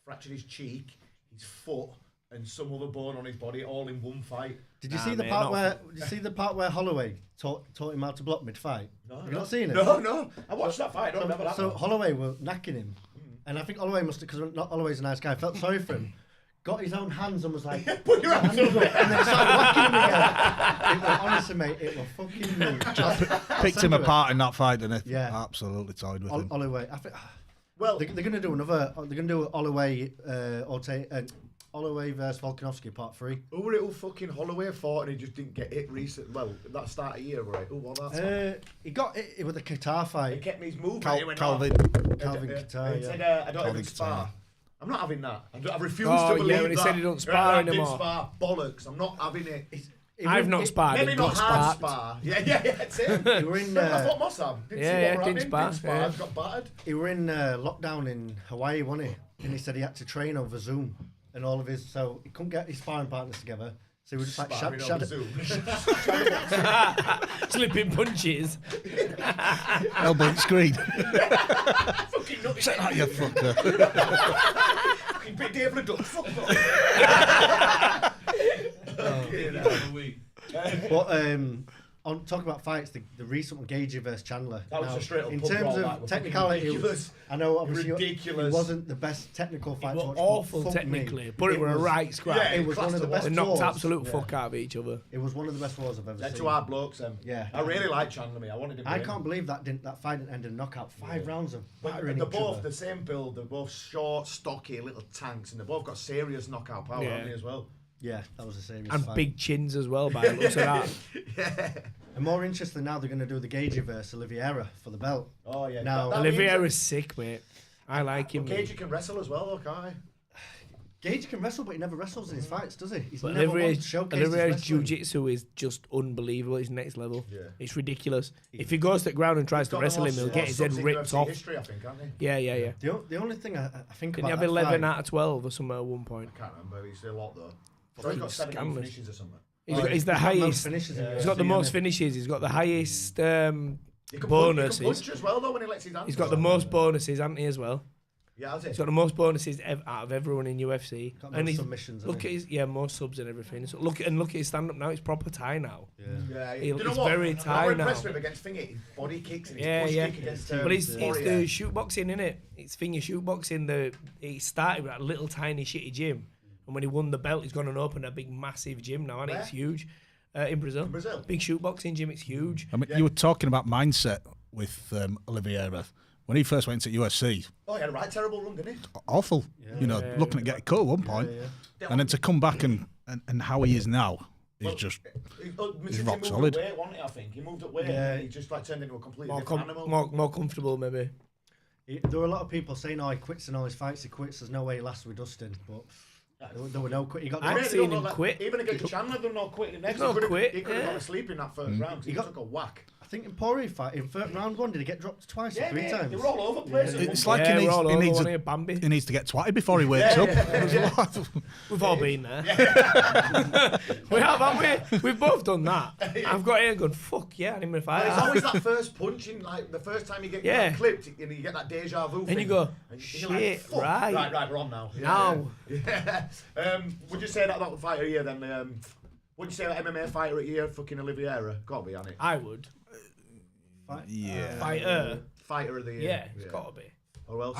fractured his cheek, his foot, and some other bone on his body, all in one fight. Did you see the part where? Did you see the part where Holloway taught him how to block mid-fight? No, Have you not seen it? No. I watched that fight. I don't remember that. So one. Holloway were knacking him, and I think Holloway must have, because not Holloway's a nice guy, felt sorry for him. Got his own hands and was like, Put your hands up, mate. and then started whacking him again. It was, honestly, mate, it was fucking me. Picked him apart in that fight, didn't he? Yeah. Absolutely toyed with him. Holloway. I think. Well, They're going to do another. They're going to do Holloway, Holloway versus Volkanovski part 3. who were it who fucking Holloway fought and he just didn't get it recent? Well, that start of year, right? Who won that? He got it with the Qatar He fight. kept me his movement. Cal- He went, Calvin. Calvin He Qatar. said, Yeah. I don't Calvin even spar. Qatar. I'm not having that. I refuse Oh, to believe yeah, when he that. said he don't spar I didn't anymore. spar. Bollocks. I'm not having it. I've not sparred. Maybe and not got hard sparked. spar. Yeah, that's it. He were in. I thought Mossad. Didn't spar. I got battered. He were in lockdown in Hawaii, wasn't he? And he said he had to train over Zoom and all of his. So he couldn't get his sparring partners together. So he was just like Sparring over shadow. Zoom. Slipping punches. Elbow screen. Fucking nutty. Set that, you fucker. Fucking bit Dave LeDuc. Fuck But on talking about fights, the recent one, Gaethje versus Chandler. That was Now, a straight up in pub terms brawl, of that was technicality, fucking ridiculous. I know obviously Ridiculous. it wasn't the best technical fight. It to was watch, but awful fuck technically, me, but it were a right scrap. Yeah, It was one of the classed best They knocked wars. absolute fuck out of each other. It was one of the best wars I've ever They're seen. two hard blokes, Yeah. I really like Chandler, mate. I wanted him to I win. can't believe that fight didn't end in knockout. 5 rounds of But battering they're each both other. the same build. They're both short, stocky, little tanks, and they've both got serious knockout power, Yeah. haven't they, as well? Yeah, that was a serious And fight. big chins as well, by the looks of that. Yeah. I'm more interested now they're going to do the Gage versus Oliveira for the belt. Oh yeah. Now, Oliveira's sick, mate. I like him. Gage can wrestle as well, though, can't he? Gage can wrestle, but he never wrestles in his fights, does he? He's But never once showcased his Oliveira's wrestling. jiu-jitsu is just unbelievable. It's next level. Yeah. It's ridiculous. If he goes to the ground and tries to wrestle him, he'll get his head ripped off. History, I think, aren't he? Yeah. The only thing I think Didn't he about have that 11 fight, out of 12 or something at one point? I can't remember. He's a lot though. So he's got 17 Scandalous. finishes or something. He's the most highest. finishes in He's got the UFC, most hasn't finishes. He's got the highest He can bonuses. punch as well though when he lets his hands. He's got the most bonuses, hasn't he, as well? Yeah, has he? He's got the most bonuses out of everyone in UFC. Got And most he's submissions, look hasn't at he? his most subs and everything. So look at his stand up now. It's proper Thai now. Yeah, He- you know he's what? very I'm Thai impressed now. with him against Thingy. His body kicks and his Yeah, push yeah. kick against But it's Poirier. the shoot boxing, innit? It's finger shoot boxing. He started with that little tiny shitty gym, and when he won the belt, he's gone and opened a big massive gym now, and it's huge. In Brazil. Brazil? Big shoot boxing gym. It's huge. I mean, you were talking about mindset with Oliveira. When he first went to UFC, Oh, he had a right terrible run, didn't he? awful. Looking at getting cut at one point. And then to come back and how he is now is just He's rock solid. Weight, wasn't he, I think. He moved up weight Yeah. and he just like turned into a completely More, different animal. more comfortable, maybe. There were a lot of people saying, "Oh, he quits in all his fights. He quits. There's no way he lasts with Dustin." But there were no quit. He got. I've They seen don't him let- quit. Even against Chandler, they're not quitting. Next, not quit, He could have yeah. gone to sleep in that first round. He took a whack. I think in Poirier fight in round one, did he get dropped twice or 3 times? They were all over the place. It's like Yeah, we're all he over needs one here, Bambi. he needs to get twatted before he wakes up. We've all been there. We have, haven't we? We've both done that. I've got here going, fuck yeah, I'm in the fight. It's always that first punch in, like the first time you get Yeah. clipped, and you get that deja vu. And thing. you go, And shit, you're like, fuck. right. Right, we're on now. Now. Yeah. Would you say that about the fighter of the year then? Would you say that MMA fighter of the year, fucking Oliveira? Gotta be, hasn't it? I would. Yeah. Fighter. Fighter of the year. Yeah, it's got to be. Or else?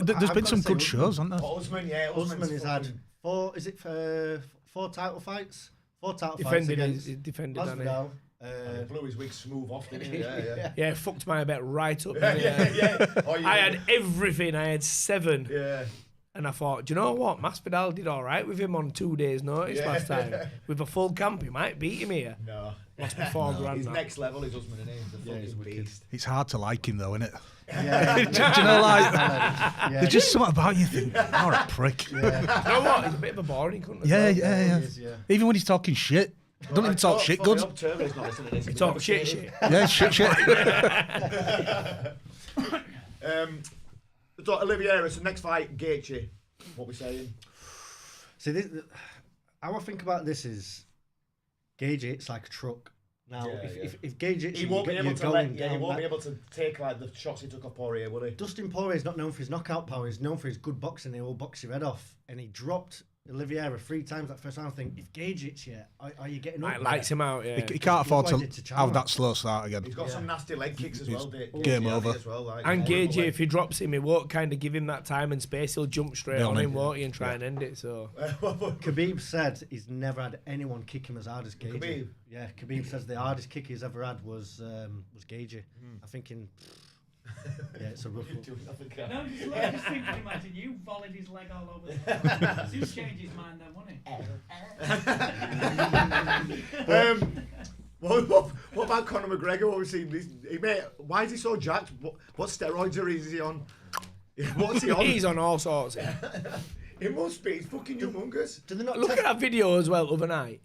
There's been some good shows, hasn't there? Usman, yeah. Usman has had 4 title fights? 4 title Defended fights his defended on it. Masvidal. blew his wig smooth off, didn't he? Yeah. Yeah, fucked my bet right up. Yeah. Oh, I had everything. I had 7. Yeah. And I thought, do you know what? Masvidal did all right with him on 2 days' notice last time. With a full camp, he might beat him here. No. Lost me 4 grand. He's now. next level, is Usman, isn't he? He's a fucking beast. It's hard to like him though, isn't it? Yeah. Do you know, like Yeah. there's just something about you think, all right, prick. You know what? He's a bit of a boring cunt. as Yeah, well. yeah. He is, yeah. Even when he's talking shit, don't even talk shit good. He talk shit. Yeah, shit. So Oliveira, so next fight, Gaethje. What we saying? See, how I think about this is, Gage it's like a truck. Now, if Gage it's He won't be able to take like the shots he took off Poirier, will he? Dustin Poirier is not known for his knockout power. He's known for his good boxing. He will box your head off, and he dropped Oliveira 3 times that first round. I think if Gage it's are you getting up? It lights him out, yeah. He can't afford to Look what he did to have Chandler. that slow start again. He's got some nasty leg kicks as well. Game over. As well, like, And horrible Gage, leg- if he drops him, he won't kind of give him that time and space. He'll jump straight Don't on he? him, won't he, and try and end it. So Khabib said he's never had anyone kick him as hard as Gage. Khabib? Yeah, Khabib says the hardest kick he's ever had was Gage. I'm thinking, yeah, it's a rough one. No, just think, imagine you volleyed his leg all over the place. Soon change his mind then, won't What about Conor McGregor? Obviously, why is he so jacked? What steroids is he on? What's he on? he's on all sorts. It must be. He's fucking humongous. Do they not Look at that video as well other night.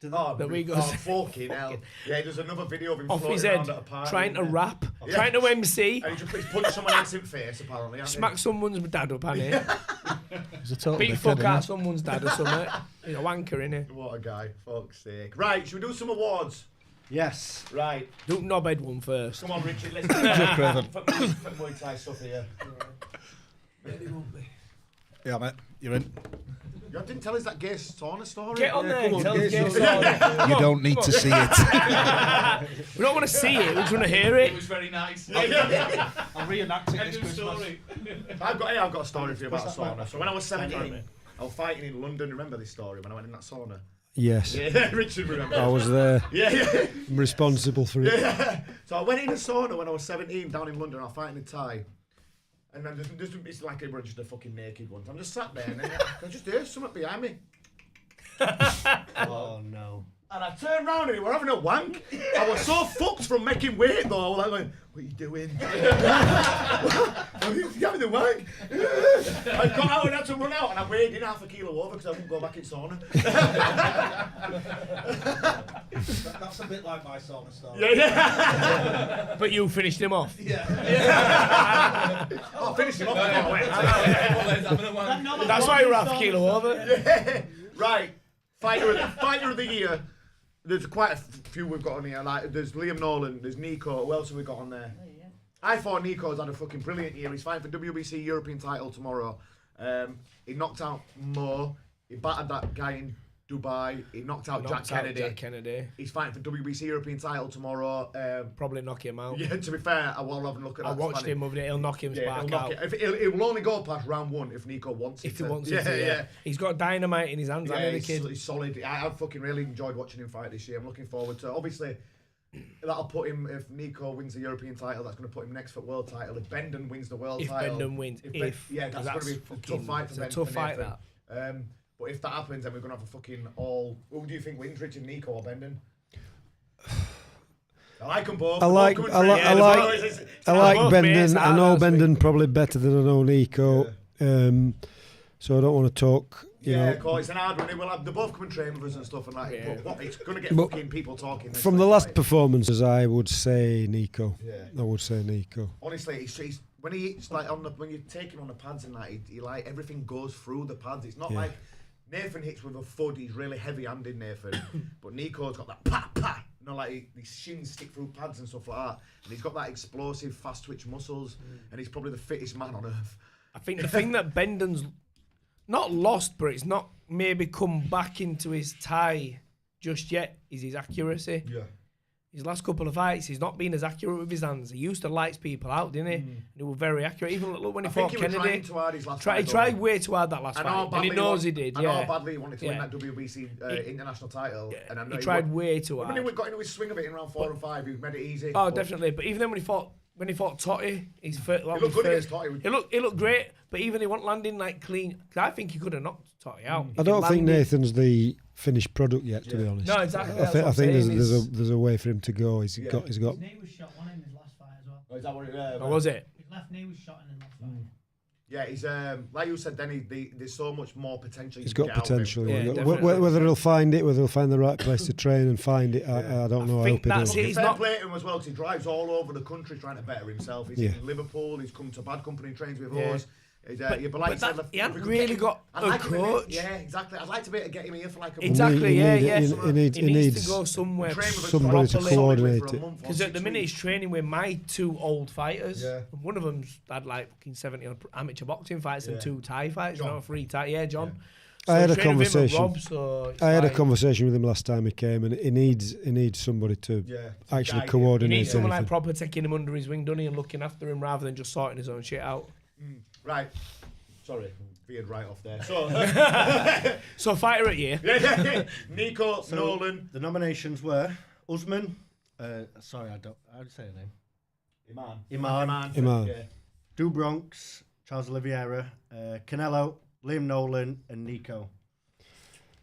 That we go- fucking hell. Yeah, there's another video of him Off floating his around head, at a party. trying to rap, Yeah. trying to MC, And he's punched someone else in the face, apparently. hasn't he? smack someone's dad up, hasn't he? He's a total Beat dickhead, fuck isn't out he? someone's dad or something. He's a wanker, innit? What a guy. Fuck's sake. Right, should we do some awards? Yes. Right. Do knobhead one first. Come on, Richard. Let's put Muay Thai stuff here. Yeah, mate, you're in. You didn't tell us that gay sauna story. Get on there, tell us your You don't need to see it. We don't want to see it, we just want to hear it. was very nice. I'll reenact it End of story. I've got a story for you about a sauna. So when I was 17, I was fighting in London. Remember this story when I went in that sauna? Yes. Yeah, Richard remember. I was there. Yeah. I'm responsible for it. Yeah. So I went in a sauna when I was 17 down in London. I was fighting in Thai. And then it's like a bunch of the fucking naked ones. I'm just sat there and then I just hear something behind me. Oh no. And I turned round and we were having a wank. I was so fucked from making weight though. I was like, going, what are you doing? Are you having the wank? I got out and had to run out and I weighed in half a kilo over because I wouldn't go back in sauna. That's a bit like my sauna story. Yeah. But you finished him off. I finished him off. That's why you're half a kilo over. Right. Fighter of the year. There's quite a few we've got on here. Like there's Liam Nolan, there's Nico. Who else have we got on there? I thought Nico's had a fucking brilliant year. He's fighting for WBC European title tomorrow. He knocked out Mo. He battered that guy in Dubai. He knocked out Jack Kennedy. He's fighting for WBC European title tomorrow. Probably knock him out. Yeah, to be fair, I will have a look at that. I watched him over there. He'll knock him back out. It will only go past round 1 if Nico wants it. If he wants it to, yeah. He's got dynamite in his hands, hasn't he, the kid? He's solid. I've fucking really enjoyed watching him fight this year. I'm looking forward to it. Obviously, that'll put him, if Nico wins the European title, that's going to put him next for world title. If Benden wins the world title. Benden wins. Yeah, that's going to be a tough fight for Benden. It's a tough fight, that. But if that happens, then we're going to have a fucking all... Who do you think wins, Richard, Nico or Benden? I like them both. I like Benden. I know Benden probably better than I know Nico. So I don't want to talk. You know, cool. It's an hard one. They're both coming train with us and stuff and that. Yeah. But it's going to get fucking people talking. From the last performances, I would say Nico. Yeah. I would say Nico. Honestly, he's when he's like when you take him on the pads and that, he like everything goes through the pads. It's not like Nathan hits with a thud. He's really heavy-handed, Nathan. But Nico's got that pa. You know, like his shins stick through pads and stuff like that. And he's got that explosive, fast-twitch muscles. And he's probably the fittest man on earth. I think the thing that Benden's not lost, but it's not maybe come back into his tie just yet, is his accuracy. Yeah. His last couple of fights, he's not been as accurate with his hands. He used to lights people out, didn't he? And he was very accurate. Even look when he fought Kennedy. Trying too hard his last fight, he tried way too hard that last fight, and he knows he did. I know how badly he wanted to win that WBC international title. Yeah. And I know he tried way too hard. When he got into his swing of it in round 4 and 5, he made it easy. Oh, definitely. But even then when he fought Totti, his first... He looked good against Totti. He looked great, but even he wasn't landing like clean. Cause I think he could have knocked Totti out. I don't think Nathan's the finished product yet, to be honest. No, exactly. I think there's a way for him to go. He's got. His knee was shot in his last fight as well. Oh, is that what was it? His left knee was shot in his last fight. Yeah, he's like you said, Denny. There's so much more potential. He's got potential. Yeah, whether he'll find it, whether he'll find the right place to train and find it, I don't know. I hope that's it. He's not playing him as well because he drives all over the country trying to better himself. He's in Liverpool. He's come to Bad Company, trains with us. He hasn't really got a coach. Yeah, exactly. I'd like to be able to get him here for like a month. Exactly, He needs to go somewhere. Somebody to coordinate it. Because at the minute he's training with my 2 old fighters. Yeah. One of them's had like 70 amateur boxing fights and 2 Thai fights. John. You know, 3 Thai. Yeah, John. So I had a conversation. I had a conversation with him last time he came, and he needs somebody to actually coordinate. He needs someone like proper taking him under his wing, doesn't he, and looking after him rather than just sorting his own shit out. Right. Sorry, veered right off there. So fighter at year. Nico, Nolan. The nominations were Usman. Sorry, how do you say her name? Iman. Yeah. Do Bronx, Charles Oliveira, Canelo, Liam Nolan, and Nico.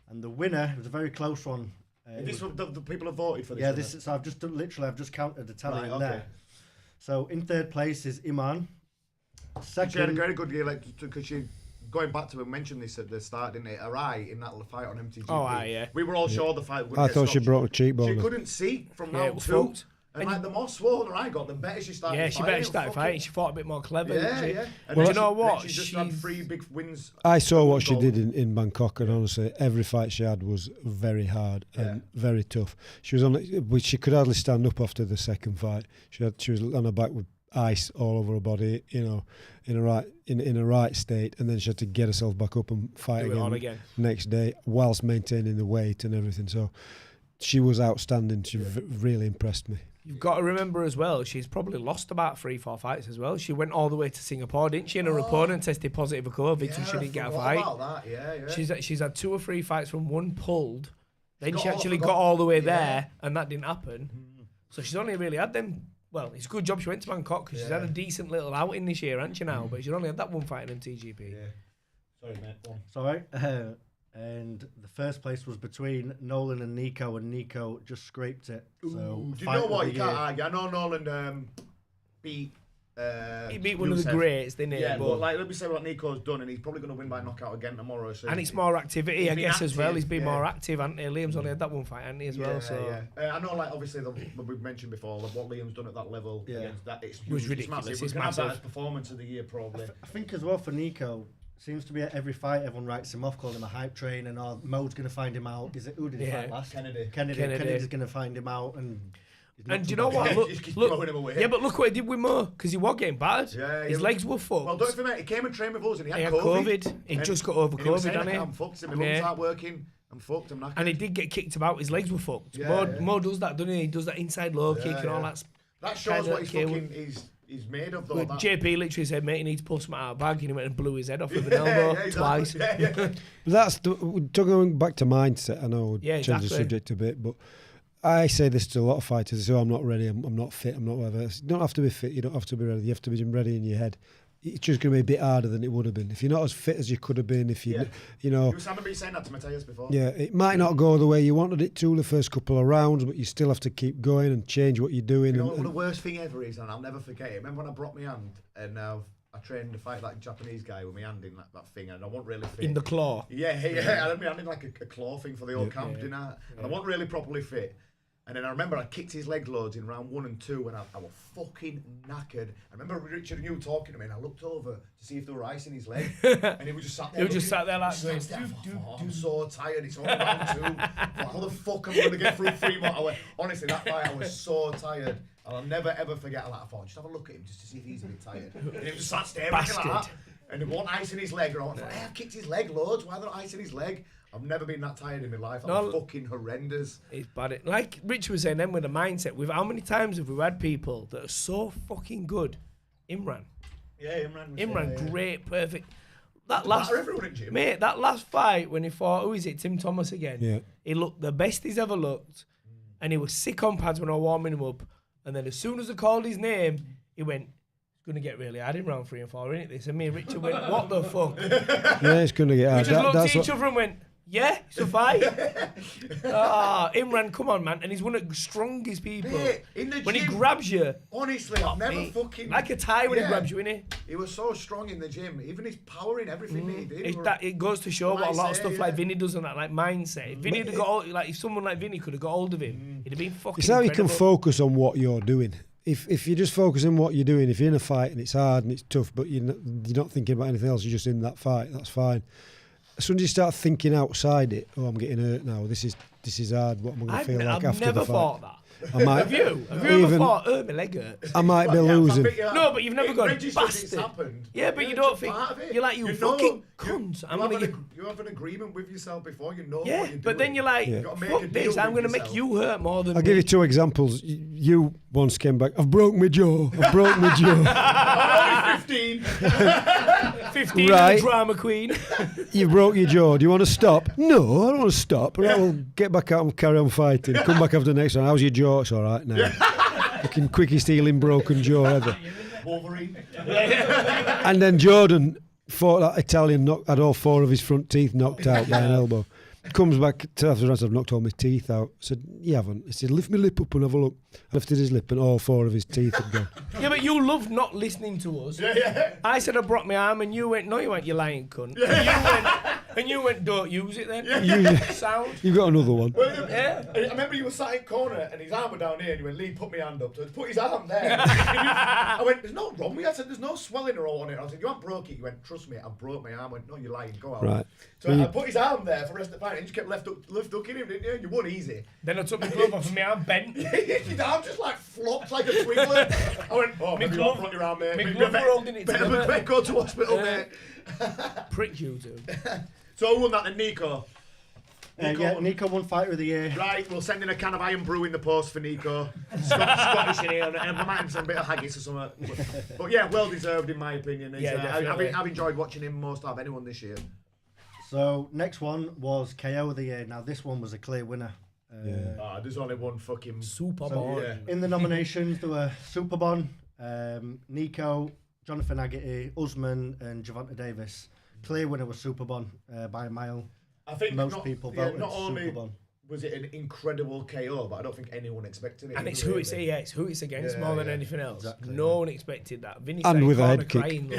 And the winner was a very close one. This the people have voted for this. Yeah, so I've just counted the tally in there. So in 3rd place is Iman. Second, she had a very good year, because she, going back to mention this at the start, didn't it? Her eye in that fight on MTGP. Oh, yeah. We were all sure the fight would I thought she broke a cheekbone. She couldn't see from round 2. And the more swollen her eye got, the better she started fighting. Yeah, she better started fighting. She fought a bit more clever, didn't she? Yeah. Well, you know what? She just had 3 big wins. I saw what she did in Bangkok, and honestly, every fight she had was very hard and very tough. She she could hardly stand up after the second fight. She was on her back with ice all over her body, you know, in a right state, and then she had to get herself back up and fight again next day whilst maintaining the weight and everything. So she was outstanding. She really impressed me. You've got to remember as well, she's probably lost about 3-4 fights as well. She went all the way to Singapore, didn't she? And her opponent tested positive for COVID, so she didn't get a fight. About that. She's had 2 or 3 fights from one pulled. Then she actually got all the way there, and that didn't happen. So she's only really had them. Well, it's a good job she went to Bangkok because she's had a decent little outing this year, hasn't she now? But she's only had that one fight in MTGP. Yeah. Sorry, mate. Sorry. and the first place was between Nolan and Nico just scraped it. So do you know what? You can't argue. I know Nolan beat. He beat one of the greats, didn't he? Yeah, but like, let me say what Nico's done, and he's probably going to win by knockout again tomorrow. So and it's more activity, I guess, active, as well. He's been more active, hasn't he? Liam's only had that one fight, hasn't he, as well? So I know, like, obviously, we've mentioned before, what Liam's done at that level against that, it's huge, was ridiculous. It's massive. We can have that as performance of the year, probably. I think as well for Nico, seems to be at every fight, everyone writes him off, calling him a hype train, and Mo's going to find him out. Is it who did he fight last? Kennedy's going to find him out, and do you know what? Look, yeah, but look what he did with Mo, because he was getting bad. His legs were fucked. Well, don't forget, he came and trained with us, and he had COVID. He just got over COVID, didn't he? I'm fucked. My lungs aren't working. I'm fucked. I'm knackered. And he did get kicked about. His legs were fucked. Mo does that, doesn't he? He does that inside low kick and all that. That shows what he's made of, though. JP literally said, mate, you need to pull something out of the bag, and he went and blew his head off with an elbow twice. Going back to mindset. I know we'll change the subject a bit, but I say this to a lot of fighters. They say, I'm not ready, I'm not fit, I'm not whatever. You don't have to be fit, you don't have to be ready. You have to be ready in your head. It's just going to be a bit harder than it would have been. If you're not as fit as you could have been, if you know... I remember you saying that to Matthias before. Yeah, it might not go the way you wanted it to the first couple of rounds, but you still have to keep going and change what you're doing. You know what the worst thing ever is, and I'll never forget it. Remember when I broke my hand, and I trained to fight that Japanese guy with my hand in that thing, and I wasn't really fit. In the claw? Yeah. I had my hand in like a claw thing for the old camp, didn't I? And I wasn't really properly fit. And then I remember I kicked his leg loads in round 1 and 2, and I was fucking knackered. I remember Richard and you talking to me, and I looked over to see if there were ice in his leg, and he was just sat there. Like this. I'm so tired. It's only round 2. How the fuck am I going to get through 3 more? Honestly, that fight, I was so tired. And I'll never ever forget that. I thought, just have a look at him just to see if he's a bit tired. And he was just sat staring like that. And there wasn't ice in his leg. And I was like, hey, I've kicked his leg loads. Why are there ice in his leg? I've never been that tired in my life. I'm fucking horrendous. It's bad. Like Rich was saying then with the mindset, with how many times have we had people that are so fucking good? Imran. Yeah, Imran. Great, perfect. That last fight when he fought, who is it? Tim Thomas again. Yeah. He looked the best he's ever looked. And he was sick on pads when I was warming him up. And then as soon as I called his name, he went, it's going to get really hard in round 3 and 4, isn't it? This and me and Richard went, what the fuck? Yeah, it's going to get hard. We just looked at each other and went, yeah, it's a fight. Imran, come on, man. And he's one of the strongest people. Mate, in the when gym, he grabs you. Honestly, I've never fucking... Like a tie when he grabs you, innit? He was so strong in the gym. Even his power in everything that he did. It goes to show what a lot of stuff like Vinny does on that, like mindset. If Vinny had got if someone like Vinny could have got hold of him, he'd have been fucking It's how incredible. you can focus on what you're doing. If you just focus on what you're doing, if you're in a fight and it's hard and it's tough, but you're not thinking about anything else, you're just in that fight, that's fine. As soon as you start thinking outside it, I'm getting hurt now, this is hard, what am I going to feel like after the fight? I've never thought that. I might, have you ever thought, my leg hurts? I might be losing. No, but you've never gone, bastard. Happened. Yeah, but you don't think, you're like, you fucking cunt. You have an agreement with yourself before you know what you're doing. But then you're like, fuck this, I'm going to make you hurt more than I'll give you 2 examples. You once came back, I've broke my jaw. I'm only 15. 15 right. Drama queen. You broke your jaw. Do you want to stop? No, I don't want to stop. Right, we'll get back out and carry on fighting. Come back after the next one. How's your jaw? It's all right now. Looking quickest healing broken jaw ever. Wolverine. And then Jordan fought that Italian, had all 4 of his front teeth knocked out by an elbow. Comes back to after the rest, I've knocked all my teeth out. I said, you haven't. He said, lift my lip up and have a look. I lifted his lip and all 4 of his teeth had gone. Yeah, but you love not listening to us. Yeah. I said I broke my arm and you went, no, you weren't, you lying cunt. And you went, don't use it then. Sound. You've got another one. Well, I remember you were sat in corner and his arm was down here and you went, Lee, put my hand up. So he put his arm there. I went, there's no wrong with it. I said, there's no swelling or all on it. I said, you haven't broke it. You went, trust me, I broke my arm. I went, no, you're lying, go out. Right. So I put his arm there for the rest of the fight and you just kept left hooking him, didn't you? You won easy. Then I took my glove off and my arm bent. His arm just like flopped like a twiggler. I went, oh, maybe you brought your arm, mate. My glove were holding it together. Better go to hospital, mate. Prick you two. So who won that then? Nico? Nico won Fighter of the Year. Right, we'll send in a can of Iron Brew in the post for Nico. Scottish in here, and I might have some bit of haggis or something. But yeah, well deserved in my opinion. I've enjoyed watching him most of anyone this year. So next one was KO of the Year. Now this one was a clear winner. There's only one fucking Superbon. Yeah. In the nominations there were Superbon, Nico, Jonathan Agate, Usman, and Gervonta Davis. Clear winner was Superbon by a mile. I think most people voted not only Superbon. was it an incredible KO, but I don't think anyone expected it. And it's really. who it's against more than anything else. Exactly, no one expected that. Vinny And started with a corner head kick. crying, look.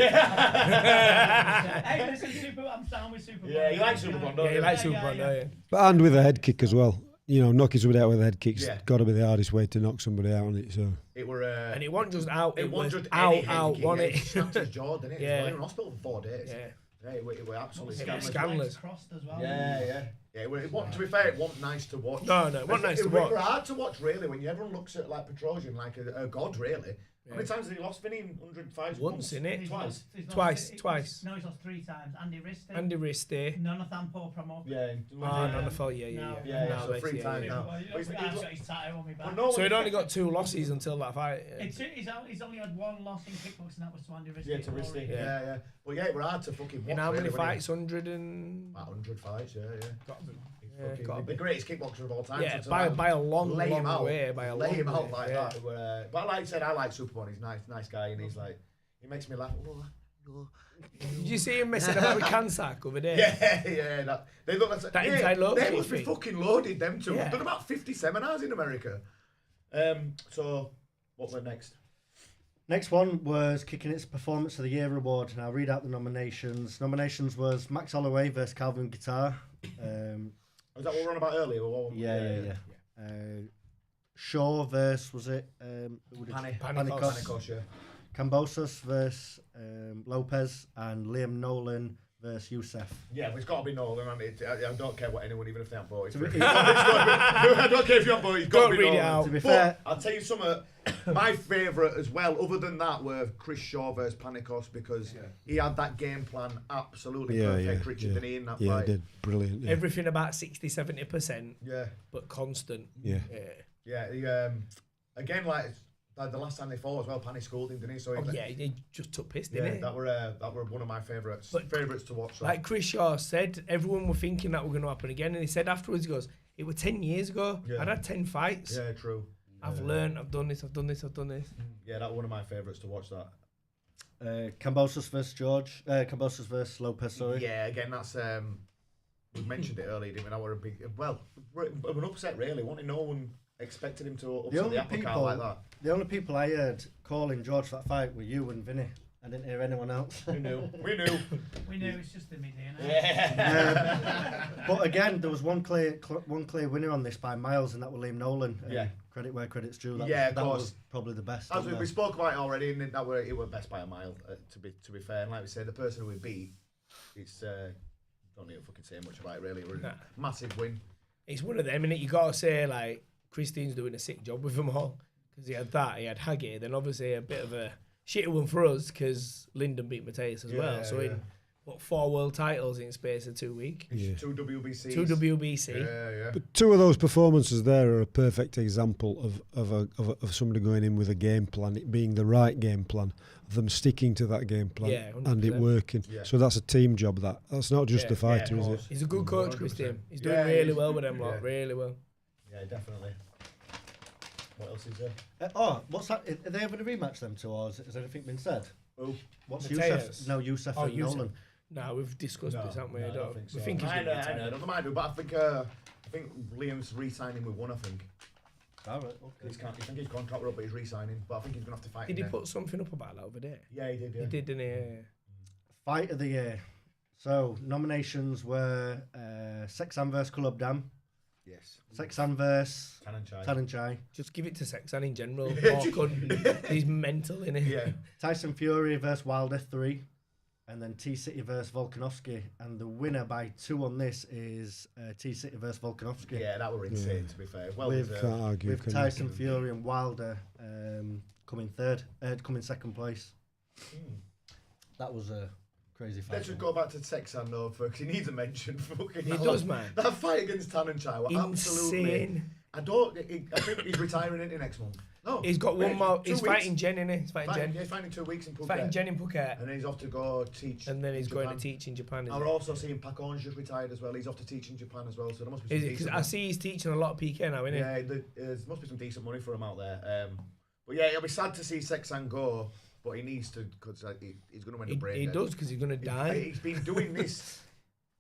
Hey, listen, I'm down with Superbon. Yeah, you like Superbon, don't Yeah, you? you like Superbon, don't you? But and with a head kick as well. You know, knocking somebody out with a head kick's Yeah. got to be the hardest way to knock somebody out on it. So It were. And it wasn't just out, it was just out, any head out, kick, wasn't It it? snapped his jaw, didn't it? Yeah. He was in hospital for 4 days. Yeah. Yeah, it were absolutely It was scandalous. scandalous. Crossed as well. Yeah. It wasn't, to be fair, it wasn't nice to watch. No, it wasn't nice to It watch. was hard to watch, really, when everyone looks at like Petrosian like a god, really. How many times has he lost Vinny in 100 fights? Once, innit? Twice. Twice. No, he's lost 3 times. Andy Riste. Jonathan Paul Promo. Yeah. No, the fault, yeah. Yeah, so that's 3 it, times yeah. now. I've got his tattoo on my back. So he'd only got 2 losses until that fight. He's only had 1 loss in kickboxing, and that was to Andy Riste. Yeah, to Risty. Yeah. But yeah, it were hard to fucking watch. In how many really, fights? 100 and... About 100 fights, yeah. Yeah, got The greatest kickboxer of all time. Yeah, so by a long, lay him long out, way. lay him out like that. But like I said, I like Superbon. He's nice guy, and he's like, he makes me laugh. Did you see him messing about with Kansak over there? Yeah. They look like That inside load They kick must be thing. fucking loaded. Them two. Yeah. I've done about 50 seminars in America. So what were next? Next one was Kickin' Its Performance of the Year award, and I'll read out the nominations. Nominations was Max Holloway versus Calvin Guitar. Was that what we were on about earlier? Yeah. Shaw versus, was it? Pentecost, yeah. Cambosos versus Lopez, and Liam Nolan versus Youssef. Yeah, but it's got to be Nolan. I don't care what anyone, even if they haven't voted for it. I don't care if you haven't voted. It's got to be read it Nolan. out. To be But fair, I'll tell you something. My favourite as well, other than that, were Chris Shaw versus Pentecost, because he had that game plan absolutely perfect. Richard, didn't he, in that fight? yeah, he did brilliant. Yeah. Everything about 60-70%. Yeah. But constant. Yeah. Yeah. He, again, like the last time they fought as well, Panny schooled him, didn't he? So He just took piss, didn't he? that were one of my favourites to watch. So. Like Chris Shaw said, everyone were thinking that were going to happen again, and he said afterwards, he goes, it was 10 years ago. Yeah. I'd had 10 fights. Yeah, true. I've learned, I've done this. Yeah, that was one of my favourites to watch that. Cambosos versus George. Cambosos versus Lopez, sorry. Yeah, again, that's we mentioned it earlier, didn't we? That were a big, an upset really. No one expected him to upset the apple cart like that. The only people I heard calling George for that fight were you and Vinny. I didn't hear anyone else. We knew. We knew it's just in me DNA. But again, there was one clear winner on this by miles, and that was Liam Nolan. Yeah. Credit where credit's due. That That was probably the best. As we spoke about it already, and it were best by a mile. To be fair, and like we said, the person who we beat, it's don't need to fucking say much about it really. It was a massive win. It's one of them, innit? You got to say, like, Christine's doing a sick job with them all. Because he had that, he had Haggy, then obviously a bit of a shitty one for us, because Lyndon beat Mateus as well. So in, 4 world titles in space of 2 weeks? Yeah. 2 WBCs. 2 WBC. Yeah. But 2 of those performances there are a perfect example of somebody going in with a game plan, it being the right game plan, of them sticking to that game plan, and it working. Yeah. So that's a team job. That's not just the fighter, is it? He's a good coach, Christian. He's doing really well with them lot, really well. Yeah, definitely. What else is there? What's that? Are they having a rematch, them two, or has anything been said? Oh, what's Mateus? Youssef? No, Youssef and Nolan. No, we've discussed this, haven't we? No, I don't think so. We think he's I going to know, they might do, but I think Liam's re-signing with one. I think. All right, okay. I think his contract were up, but he's re-signing. But I think he's going to have to fight. Did he put something up about that over there? Yeah, he did. Yeah. He did, didn't he? Fight of the year. So nominations were Sexan vs Club Dam. Yes. Sexan vs Tan Chai. Just give it to Sexan in general. He's mental, innit? Yeah. Tyson Fury vs Wilder 3. And then T-City versus Volkanovski. And the winner by 2 on this is T-City versus Volkanovski. Yeah, that were insane, to be fair. Well with, Can't argue. with Tyson Fury and Wilder coming second place. That was a crazy fight. Let's just go back to Sexan though, because he needs a mention. He does, man. That fight against Tan and Chai were absolutely... Insane. I think he's retiring into next month. No, he's got one more. He's 2 weeks. fighting Jen, innit? He's fighting Jen. Yeah, he's fighting 2 weeks in Phuket. Fighting Jen in Phuket. And then he's off to go teach. And then he's in going Japan. to teach in Japan. We're also seeing Pacon's just retired as well. He's off to teach in Japan as well. So there must be some Because I see he's teaching a lot of PK now, innit? Yeah, there must be some decent money for him out there. But yeah, it'll be sad to see Sexan go, but he needs to, because he's going to win the brain. He does, because he's going to die. He's been doing this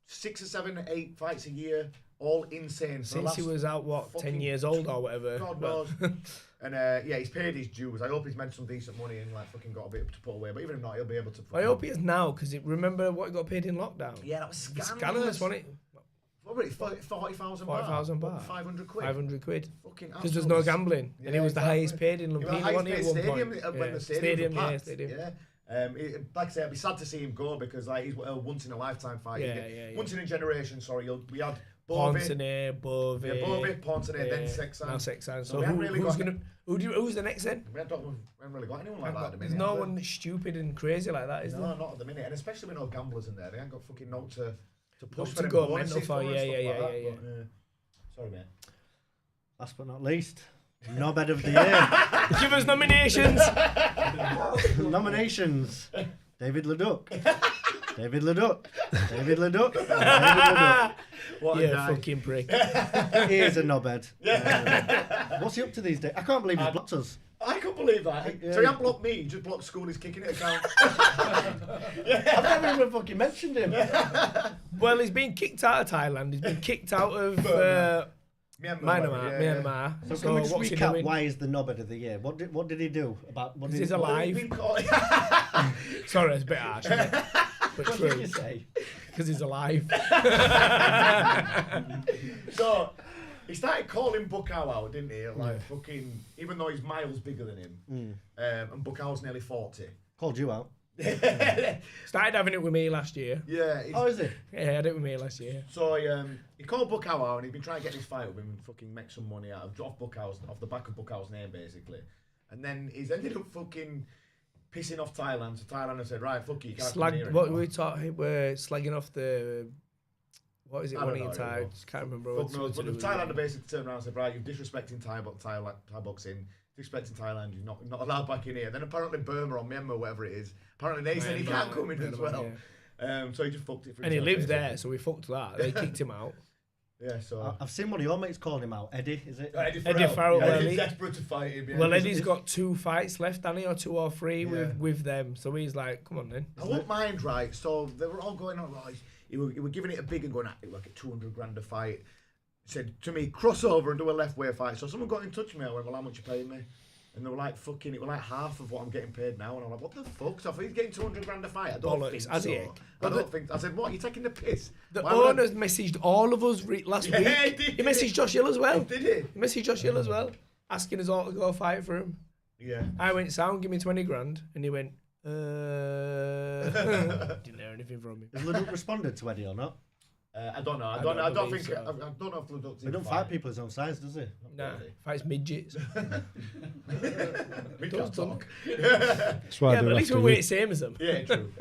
6 or 7, 8 fights a year, all insane. Since he was out, 10 years old or whatever. God knows. And he's paid his dues. I hope he's made some decent money and like fucking got a bit to put away. But even if not, he'll be able to. I hope he is now, because remember what he got paid in lockdown? Yeah, that was scandalous, wasn't it? What was it? 40,000 baht. 40,000 baht. 500 quid. 500 quid. Fucking. Because there's no gambling, and he was the highest paid in Lumpini, wasn't he? At one point. When the stadium was packed. Stadium. Yeah. Like I said, it'd be sad to see him go because like he's a once in a lifetime fight. Once in a generation. Sorry, we had Ponsonet, Bove, Ponsonet, then Sexan. Now Sexan. So who's the next then? We haven't really got anyone like that at the minute. There's no one stupid and crazy like that, is there? No, not at the minute. And especially with no gamblers in there, they ain't got fucking no to push for to them go bonuses mental for. Yeah. Sorry, mate. Last but not least, Knobhead of the Year. Give us nominations. Nominations. David Leduc. David Leduc. David Leduc. David Leduc. What a guy. Fucking prick. He is a knobhead. What's he up to these days? I can't believe he's blocked us. I can't believe that. So he hasn't blocked me, he just blocked Schoolie's Kickin account. I've never even fucking mentioned him. Well, he's been kicked out of Thailand. He's been kicked out of Myanmar. So can we just recap why he's the knobhead of the year? What did he do? Because he's alive. Sorry, it's a bit harsh, isn't it? But what did you say? Because he's alive. So he started calling Bukaw out, didn't he? Like fucking, even though he's miles bigger than him, and Bukaw's nearly 40. Called you out. Started having it with me last year. Yeah. Oh, is it? Yeah, I had it with me last year. So he called Bukaw out and he'd been trying to get this fight with him and fucking make some money off the back of Bukaw's name, basically. And then he's ended up fucking pissing off Thailand. So Thailand has said, right, fuck you, can't come here what anymore. we're slagging off the... What is it? One in Thai? Can't remember. But Thailand have basically turned around and said, right, you're disrespecting Thai boxing, disrespecting Thailand, you're not allowed back in here. Then apparently Burma or Myanmar, whatever it is, apparently they said he can't come in as well. So he just fucked it for and he lives there, so we fucked that. They kicked him out. Yeah, so I've seen one of your mates calling him out. Eddie, is it? Eddie Farrell. Yeah, he's desperate to fight him. Yeah. Well, Eddie's got 2 fights left, hasn't he, or 2 or 3 with them. So he's like, come on then. I won't mind, right? So they were all going on, right? He were giving it a big and going at it like a 200 grand a fight. He said to me, cross over and do a left way fight. So someone got in touch with me. I went, well, how much you paying me? And they were like, fucking, it was like half of what I'm getting paid now. And I'm like, what the fuck? So if he's getting 200 grand a fight, I don't think so. I don't think. I said, what? You're taking the piss? The owners messaged all of us last week. He messaged Josh Hill as well. Did he? He messaged Josh Hill as well, asking us all to go fight for him. Yeah. I went, sound, give me 20 grand. And he went, didn't hear anything from him. Has Leduc responded to Eddie or not? I don't know. I don't know if Leduc's He don't fight people his own size, does he? Nah, fights midgets. We can't talk. That's why but at least we weigh same as them. Yeah, true.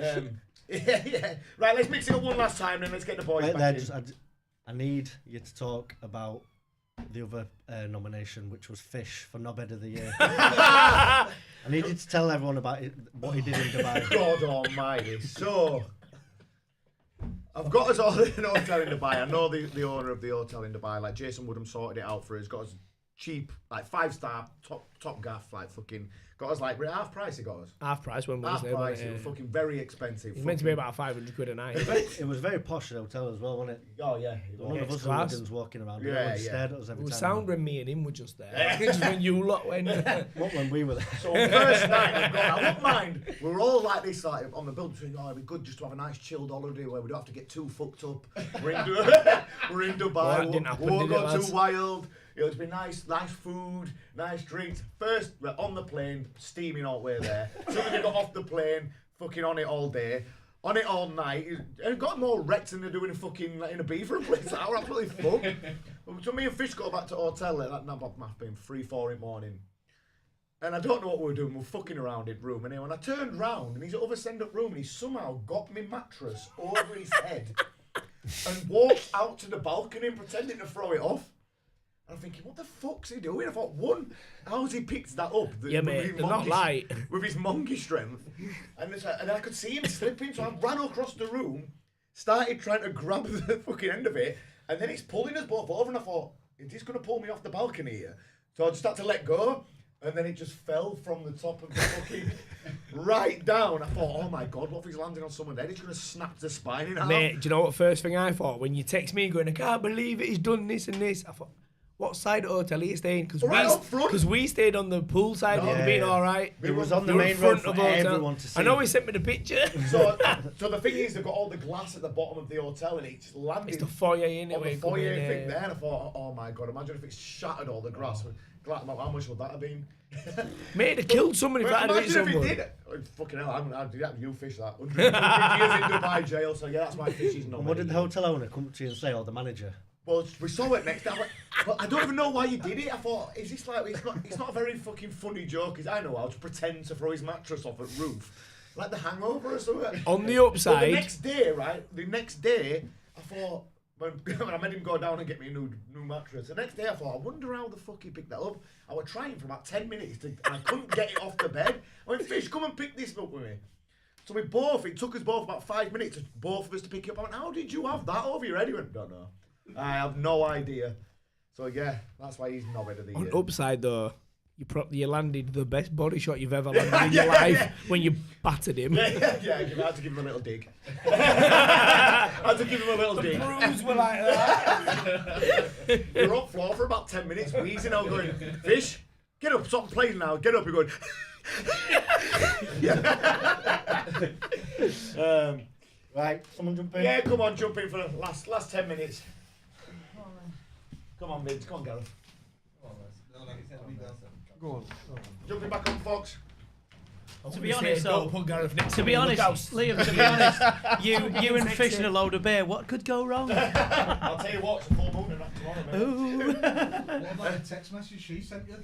Yeah. Right, let's mix it up one last time and let's get the boys back in. I need you to talk about the other nomination, which was Fish for Knobhead of the Year. I need you to tell everyone about what he did in Dubai. God almighty. So, I've got us all in an hotel in Dubai. I know the owner of the hotel in Dubai, like Jason Woodham sorted it out for us, got us cheap, like 5-star, top gaff, like fucking, got us like half price he got us. Half price when we was Half there. price, it was fucking very expensive. It meant to be about 500 quid a night. It was very posh hotel as well, wasn't it? Oh yeah. None of us hooligans walking around. Yeah, stared at us every It was time. sound when me and him were just there. Just when you lot went. What when we were there? So first night, I wouldn't mind. We were all like this, like on the build between. Oh, it'd be good just to have a nice chilled holiday where we don't have to get too fucked up. We're in Dubai. Well, didn't happen, we won't did it, go lads? too wild. It'll be nice food, nice drinks. First, we're on the plane, steaming all the way there. Suddenly we got off the plane, fucking on it all day, on it all night. And got more wrecked than they're doing in fucking like, in a beaver place. That were absolutely fucked. So me and Fish got back to the hotel like that. Now must been 3-4 in the morning. And I don't know what we were doing. We were fucking around in the room. And then when I turned round and he's at the other end of the room and he somehow got me mattress over his head and walked out to the balcony pretending to throw it off. I'm thinking, what the fuck's he doing? I thought, how's he picked that up? Yeah, mate, they're not light. With his monkey strength. And I could see him slipping, so I ran across the room, started trying to grab the fucking end of it, and then he's pulling us both over, and I thought, is this going to pull me off the balcony here? So I just had to let go. and then it just fell from the top of the fucking right down. I thought, oh my God, what if he's landing on someone's head? He's going to snap the spine in half. Mate, do you know what first thing I thought? When you text me going, I can't believe it, he's done this and this. I thought, what side of the hotel are you staying? Because we stayed on the pool side, would have been all right. It was on the main road for everyone to see. I know he sent me the picture. So the thing is, they've got all the glass at the bottom of the hotel, and it just landed. It's the foyer anyway. On the foyer thing there, and I thought, oh my God, imagine if it's shattered all the glass. How much would that have been? Mate, they killed somebody for that. Imagine if he did. Fucking hell, I'd do that. You fish that. 100 years in Dubai jail, so yeah, that's my fishes. And what did the hotel owner come to you and say, or the manager? Well, we saw it next day. Well, I don't even know why you did it. I thought, is this like, it's not a very fucking funny joke. I know how to pretend to throw his mattress off at roof. Like The Hangover or something. On the upside. But the next day, I thought, when I made him go down and get me a new mattress, the next day I thought, I wonder how the fuck he picked that up. I was trying for about 10 minutes and I couldn't get it off the bed. I went, Fish, come and pick this up with me. So it took us both about 5 minutes, both of us to pick it up. I went, how did you have that over your head? He went, don't know. I have no idea. So yeah, that's why he's knobhead of the year. On upside though, you landed the best body shot you've ever landed in your life when you battered him. I had to give him a little dig. I had to give him a little dig. The bruise were like that. We were up floor for about 10 minutes, wheezing out, going, Fish, get up, stop playing now, get up. You're going. Right, someone jump in. Yeah, come on, jump in for the last 10 minutes. Come on, Vince, come on, Gareth. Go on. Jumping back on, Fox. To be honest, though, Liam, to be honest, you and Fish and a load of beer, what could go wrong? I'll tell you what, it's a full moon and that tomorrow, mate. What about the text message she sent you?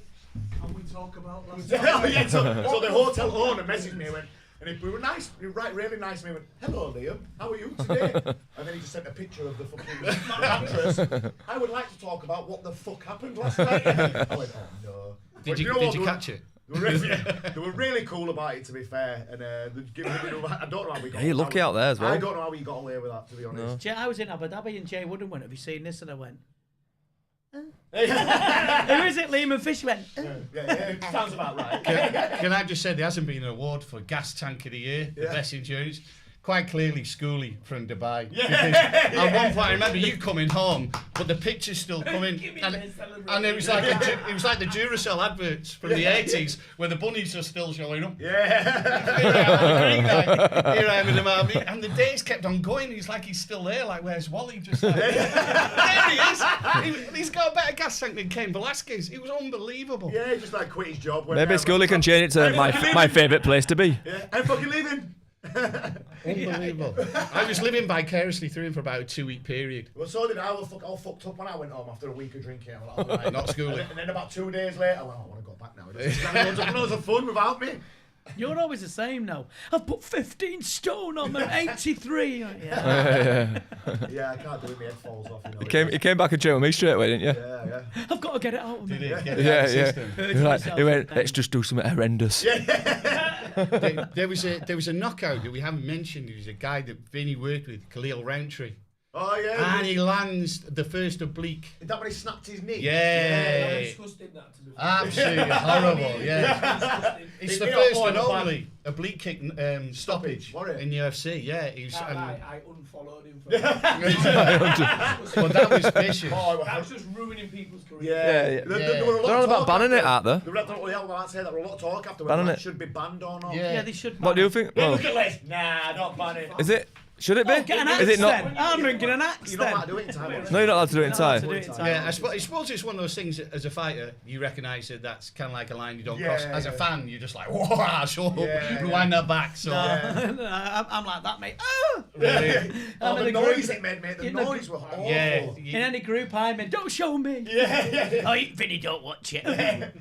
Can we talk about last Yeah, so the hotel owner messaged me and went, and we were nice, really nice. And he went, hello Liam, how are you today? And then he just sent a picture of the fucking mattress. I would like to talk about what the fuck happened last night. I went, oh no. Did you catch it? They were really cool about it, to be fair. And I don't know how we got. Yeah, you're lucky out there as well. I don't know how we got away with that, to be honest. No. I was in Abu Dhabi and Jay Wooden went, have you seen this? And I went, Who is it? Liam and Fish went. Yeah, sounds about right. Can I just say there hasn't been an award for gas tank of the year, the best endurance? Quite clearly, Schoolie from Dubai. Yeah. Because at one point, I remember you coming home, but the pictures still coming, and it was like the Duracell adverts from the 80s where the bunnies are still showing up. Yeah. Here I am in the army, and the days kept on going. He's still there. Like, where's Wally? Just like, there he is. He's got a better gas tank than Cain Velasquez. It was unbelievable. Yeah, he just like quit his job. Maybe Schoolie can change it to my favourite place to be. Yeah, I'm fucking leaving. Unbelievable. I was living vicariously through him for about a 2-week period. Well, so did I. I was all fucked up when I went home after a week of drinking. I was like, not Schoolie. And then about 2 days later, I went, I want to go back now. It's loads of fun without me. You're always the same now. I've put 15 stone on them, 83. Yeah, I can't do it. My head falls off. He came back and trained with me straight away, didn't you? Yeah. I've got to get it out of me. Yeah. He went, let's just do something horrendous. There was a knockout that we haven't mentioned. There was a guy that Vinny worked with, Khalil Roundtree. Oh yeah. And he lands the first oblique. Is that when he snapped his knee? Yeah. Disgusting that to be absolutely horrible. Yeah. It's the first and only oblique kick stoppage in the UFC. Yeah. I unfollowed him for that. Well, that was vicious. That was just ruining people's careers. Yeah. They're all about banning it, aren't they? There were a lot of talk after whether it should be banned or not. Yeah, they should. What do you think? Look at Les. Nah, not ban it. Is it? Should it be? Get an axe Is it not? then. I'm ringing an axe You're then. not allowed to do it in time. No, you're not allowed to do it in Thai. Yeah, I suppose it's one of those things that, as a fighter, you recognise that that's kind of like a line you don't cross. As a fan, you're just like, whoa, so rewind that back. So I'm like that, mate. Oh! The noise it made, mate. The noise was awful. Yeah. In any group I'm in, don't show me. Oh, Vinny, don't watch it.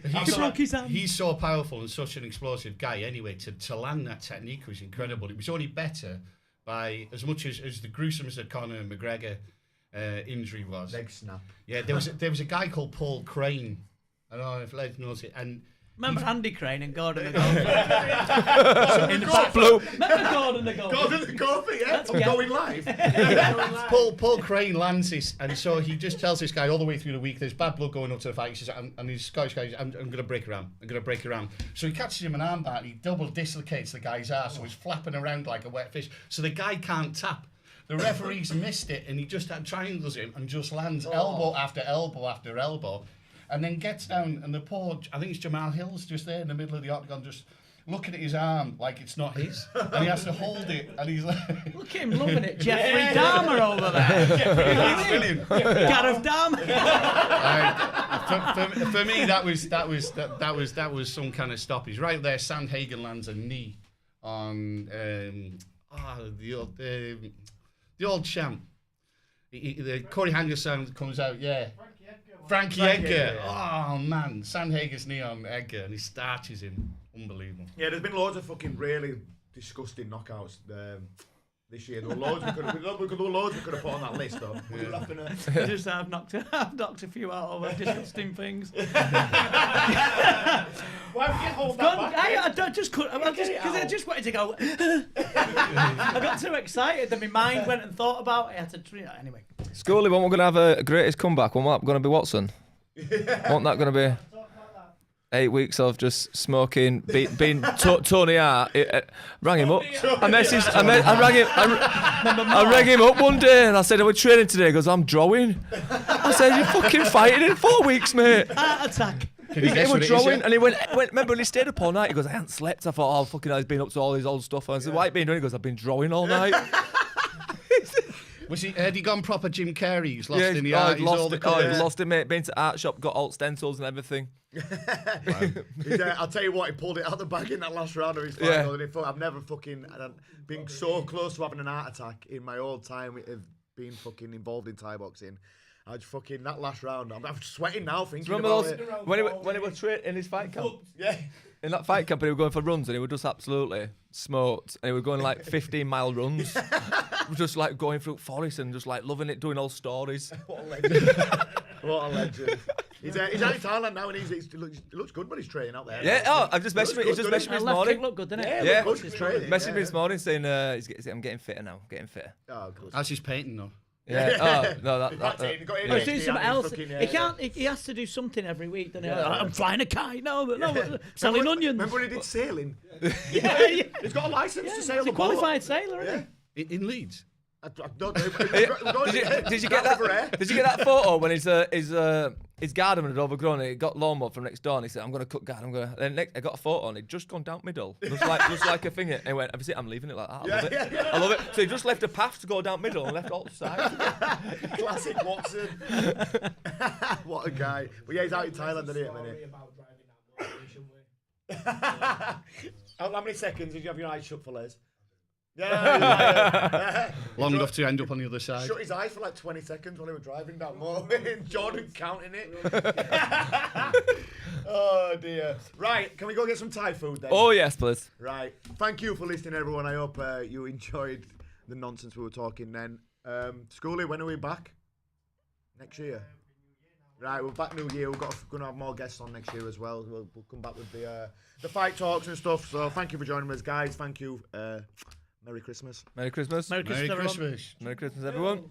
He broke his hand. He's so powerful and such an explosive guy anyway, to land that technique was incredible. It was only better by as much as the gruesome as the Conor McGregor injury was. Leg snap. Yeah, there was a guy called Paul Crane. I don't know if Les knows it, and Remember Andy Crane and Gordon the Golfer? In the back Blue. Remember Gordon the Golfer? Gordon the Golfer, yeah. Let's go. Going live. Paul Crane lands this, and so he just tells this guy all the way through the week there's bad blood going up to the fight. He says, and he's Scottish guy, I'm going to break around. I'm going to break around. So he catches him an armbar and he double dislocates the guy's ass, so he's flapping around like a wet fish. So the guy can't tap. The referee's missed it, and he just triangles him and just lands elbow after elbow after elbow. And then gets down, and the poor, I think it's Jamal Hill's just there in the middle of the octagon, just looking at his arm like it's not his. And he has to hold it, and he's like... Look at him loving it. Jeffrey Dahmer over there. Gareth Dahmer. For me, that was some kind of stoppage. Right there, Sandhagen lands a knee on the old champ. The Corey Hanger sound comes out, yeah. Frankie Edgar. Oh, man. Sandhagen's knee on Edgar, and he starches him. Unbelievable. Yeah, there's been loads of fucking really disgusting knockouts this year. There were loads we could have put on that list, though. I just have knocked a few out over disgusting things. Why would you hold that back? I just wanted to go. I got too excited that my mind went and thought about it. I had to treat it anyway. Scully, when we're going to have a greatest comeback, when we're going to be Watson? Wasn't that going to be 8 weeks of just smoking, being Tony Hart? Rang him up. I rang him up one day and I said, "Are we training today?" He goes, "I'm drawing." I said, "You're fucking fighting in 4 weeks, mate." Heart attack. He was drawing, and he went. Remember when he stayed up all night? He goes, "I hadn't slept." I thought, "Oh, fucking hell, he's been up to all his old stuff." I said, "What have you been doing?" He goes, "I've been drawing all night." Had he gone proper Jim Carrey? He's lost in the art. He's lost it, mate. Been to art shop, got alt stencils and everything. I'll tell you what, he pulled it out the bag in that last round of his final. Yeah. I've never fucking been so close to having an heart attack in my old time of being fucking involved in Thai boxing. I just fucking, that last round, I'm sweating now thinking about it. When he was training in his fight camp? Yeah. In that fight camp, he was going for runs and he was just absolutely smoked. And he was going like 15-mile runs. Just like going through forest and just like loving it, doing all stories. What a legend. What a legend. He's out in Thailand now and he looks good when he's training out there. Yeah, I've just messaged me. He's just messaged me this morning. Look good, doesn't it? Yeah. Messaged me this morning saying, I'm getting fitter now. Getting fitter. Oh, good. As he's painting though. Yeah. Oh no, He's doing something else. He can't. He has to do something every week, doesn't he? I'm flying a kite. No, selling onions. Remember when he did sailing? Yeah. He's got a license to sail. He's a qualified sailor, isn't he? In Leeds. Did you get that photo when his garden had overgrown and he got lawnmower from next door and he said, "I'm going to cut garden, Then I got a photo and he'd just gone down middle, just like a thing. And he went, "Have you seen it? I'm leaving it like that. I love it. I love it." So he just left a path to go down middle and left all sides. Classic Watson. What a guy. But yeah, he's out in Thailand, isn't he, at the minute? How many seconds did you have your eyes shut for, Les? Yeah. Long enough to end up on the other side. Shut his eyes for like 20 seconds while he was driving down more. Jordan counting it. Oh dear. Right, can we go get some Thai food then? Oh yes, please. Right. Thank you for listening, everyone. I hope you enjoyed the nonsense we were talking then. Schoolie, when are we back? Next year. Right, we're back new year. We're going to have more guests on next year as well. We'll come back with the fight talks and stuff. So thank you for joining us, guys. Thank you. Merry Christmas. Merry Christmas. Merry Christmas, everyone. Merry Christmas, everyone.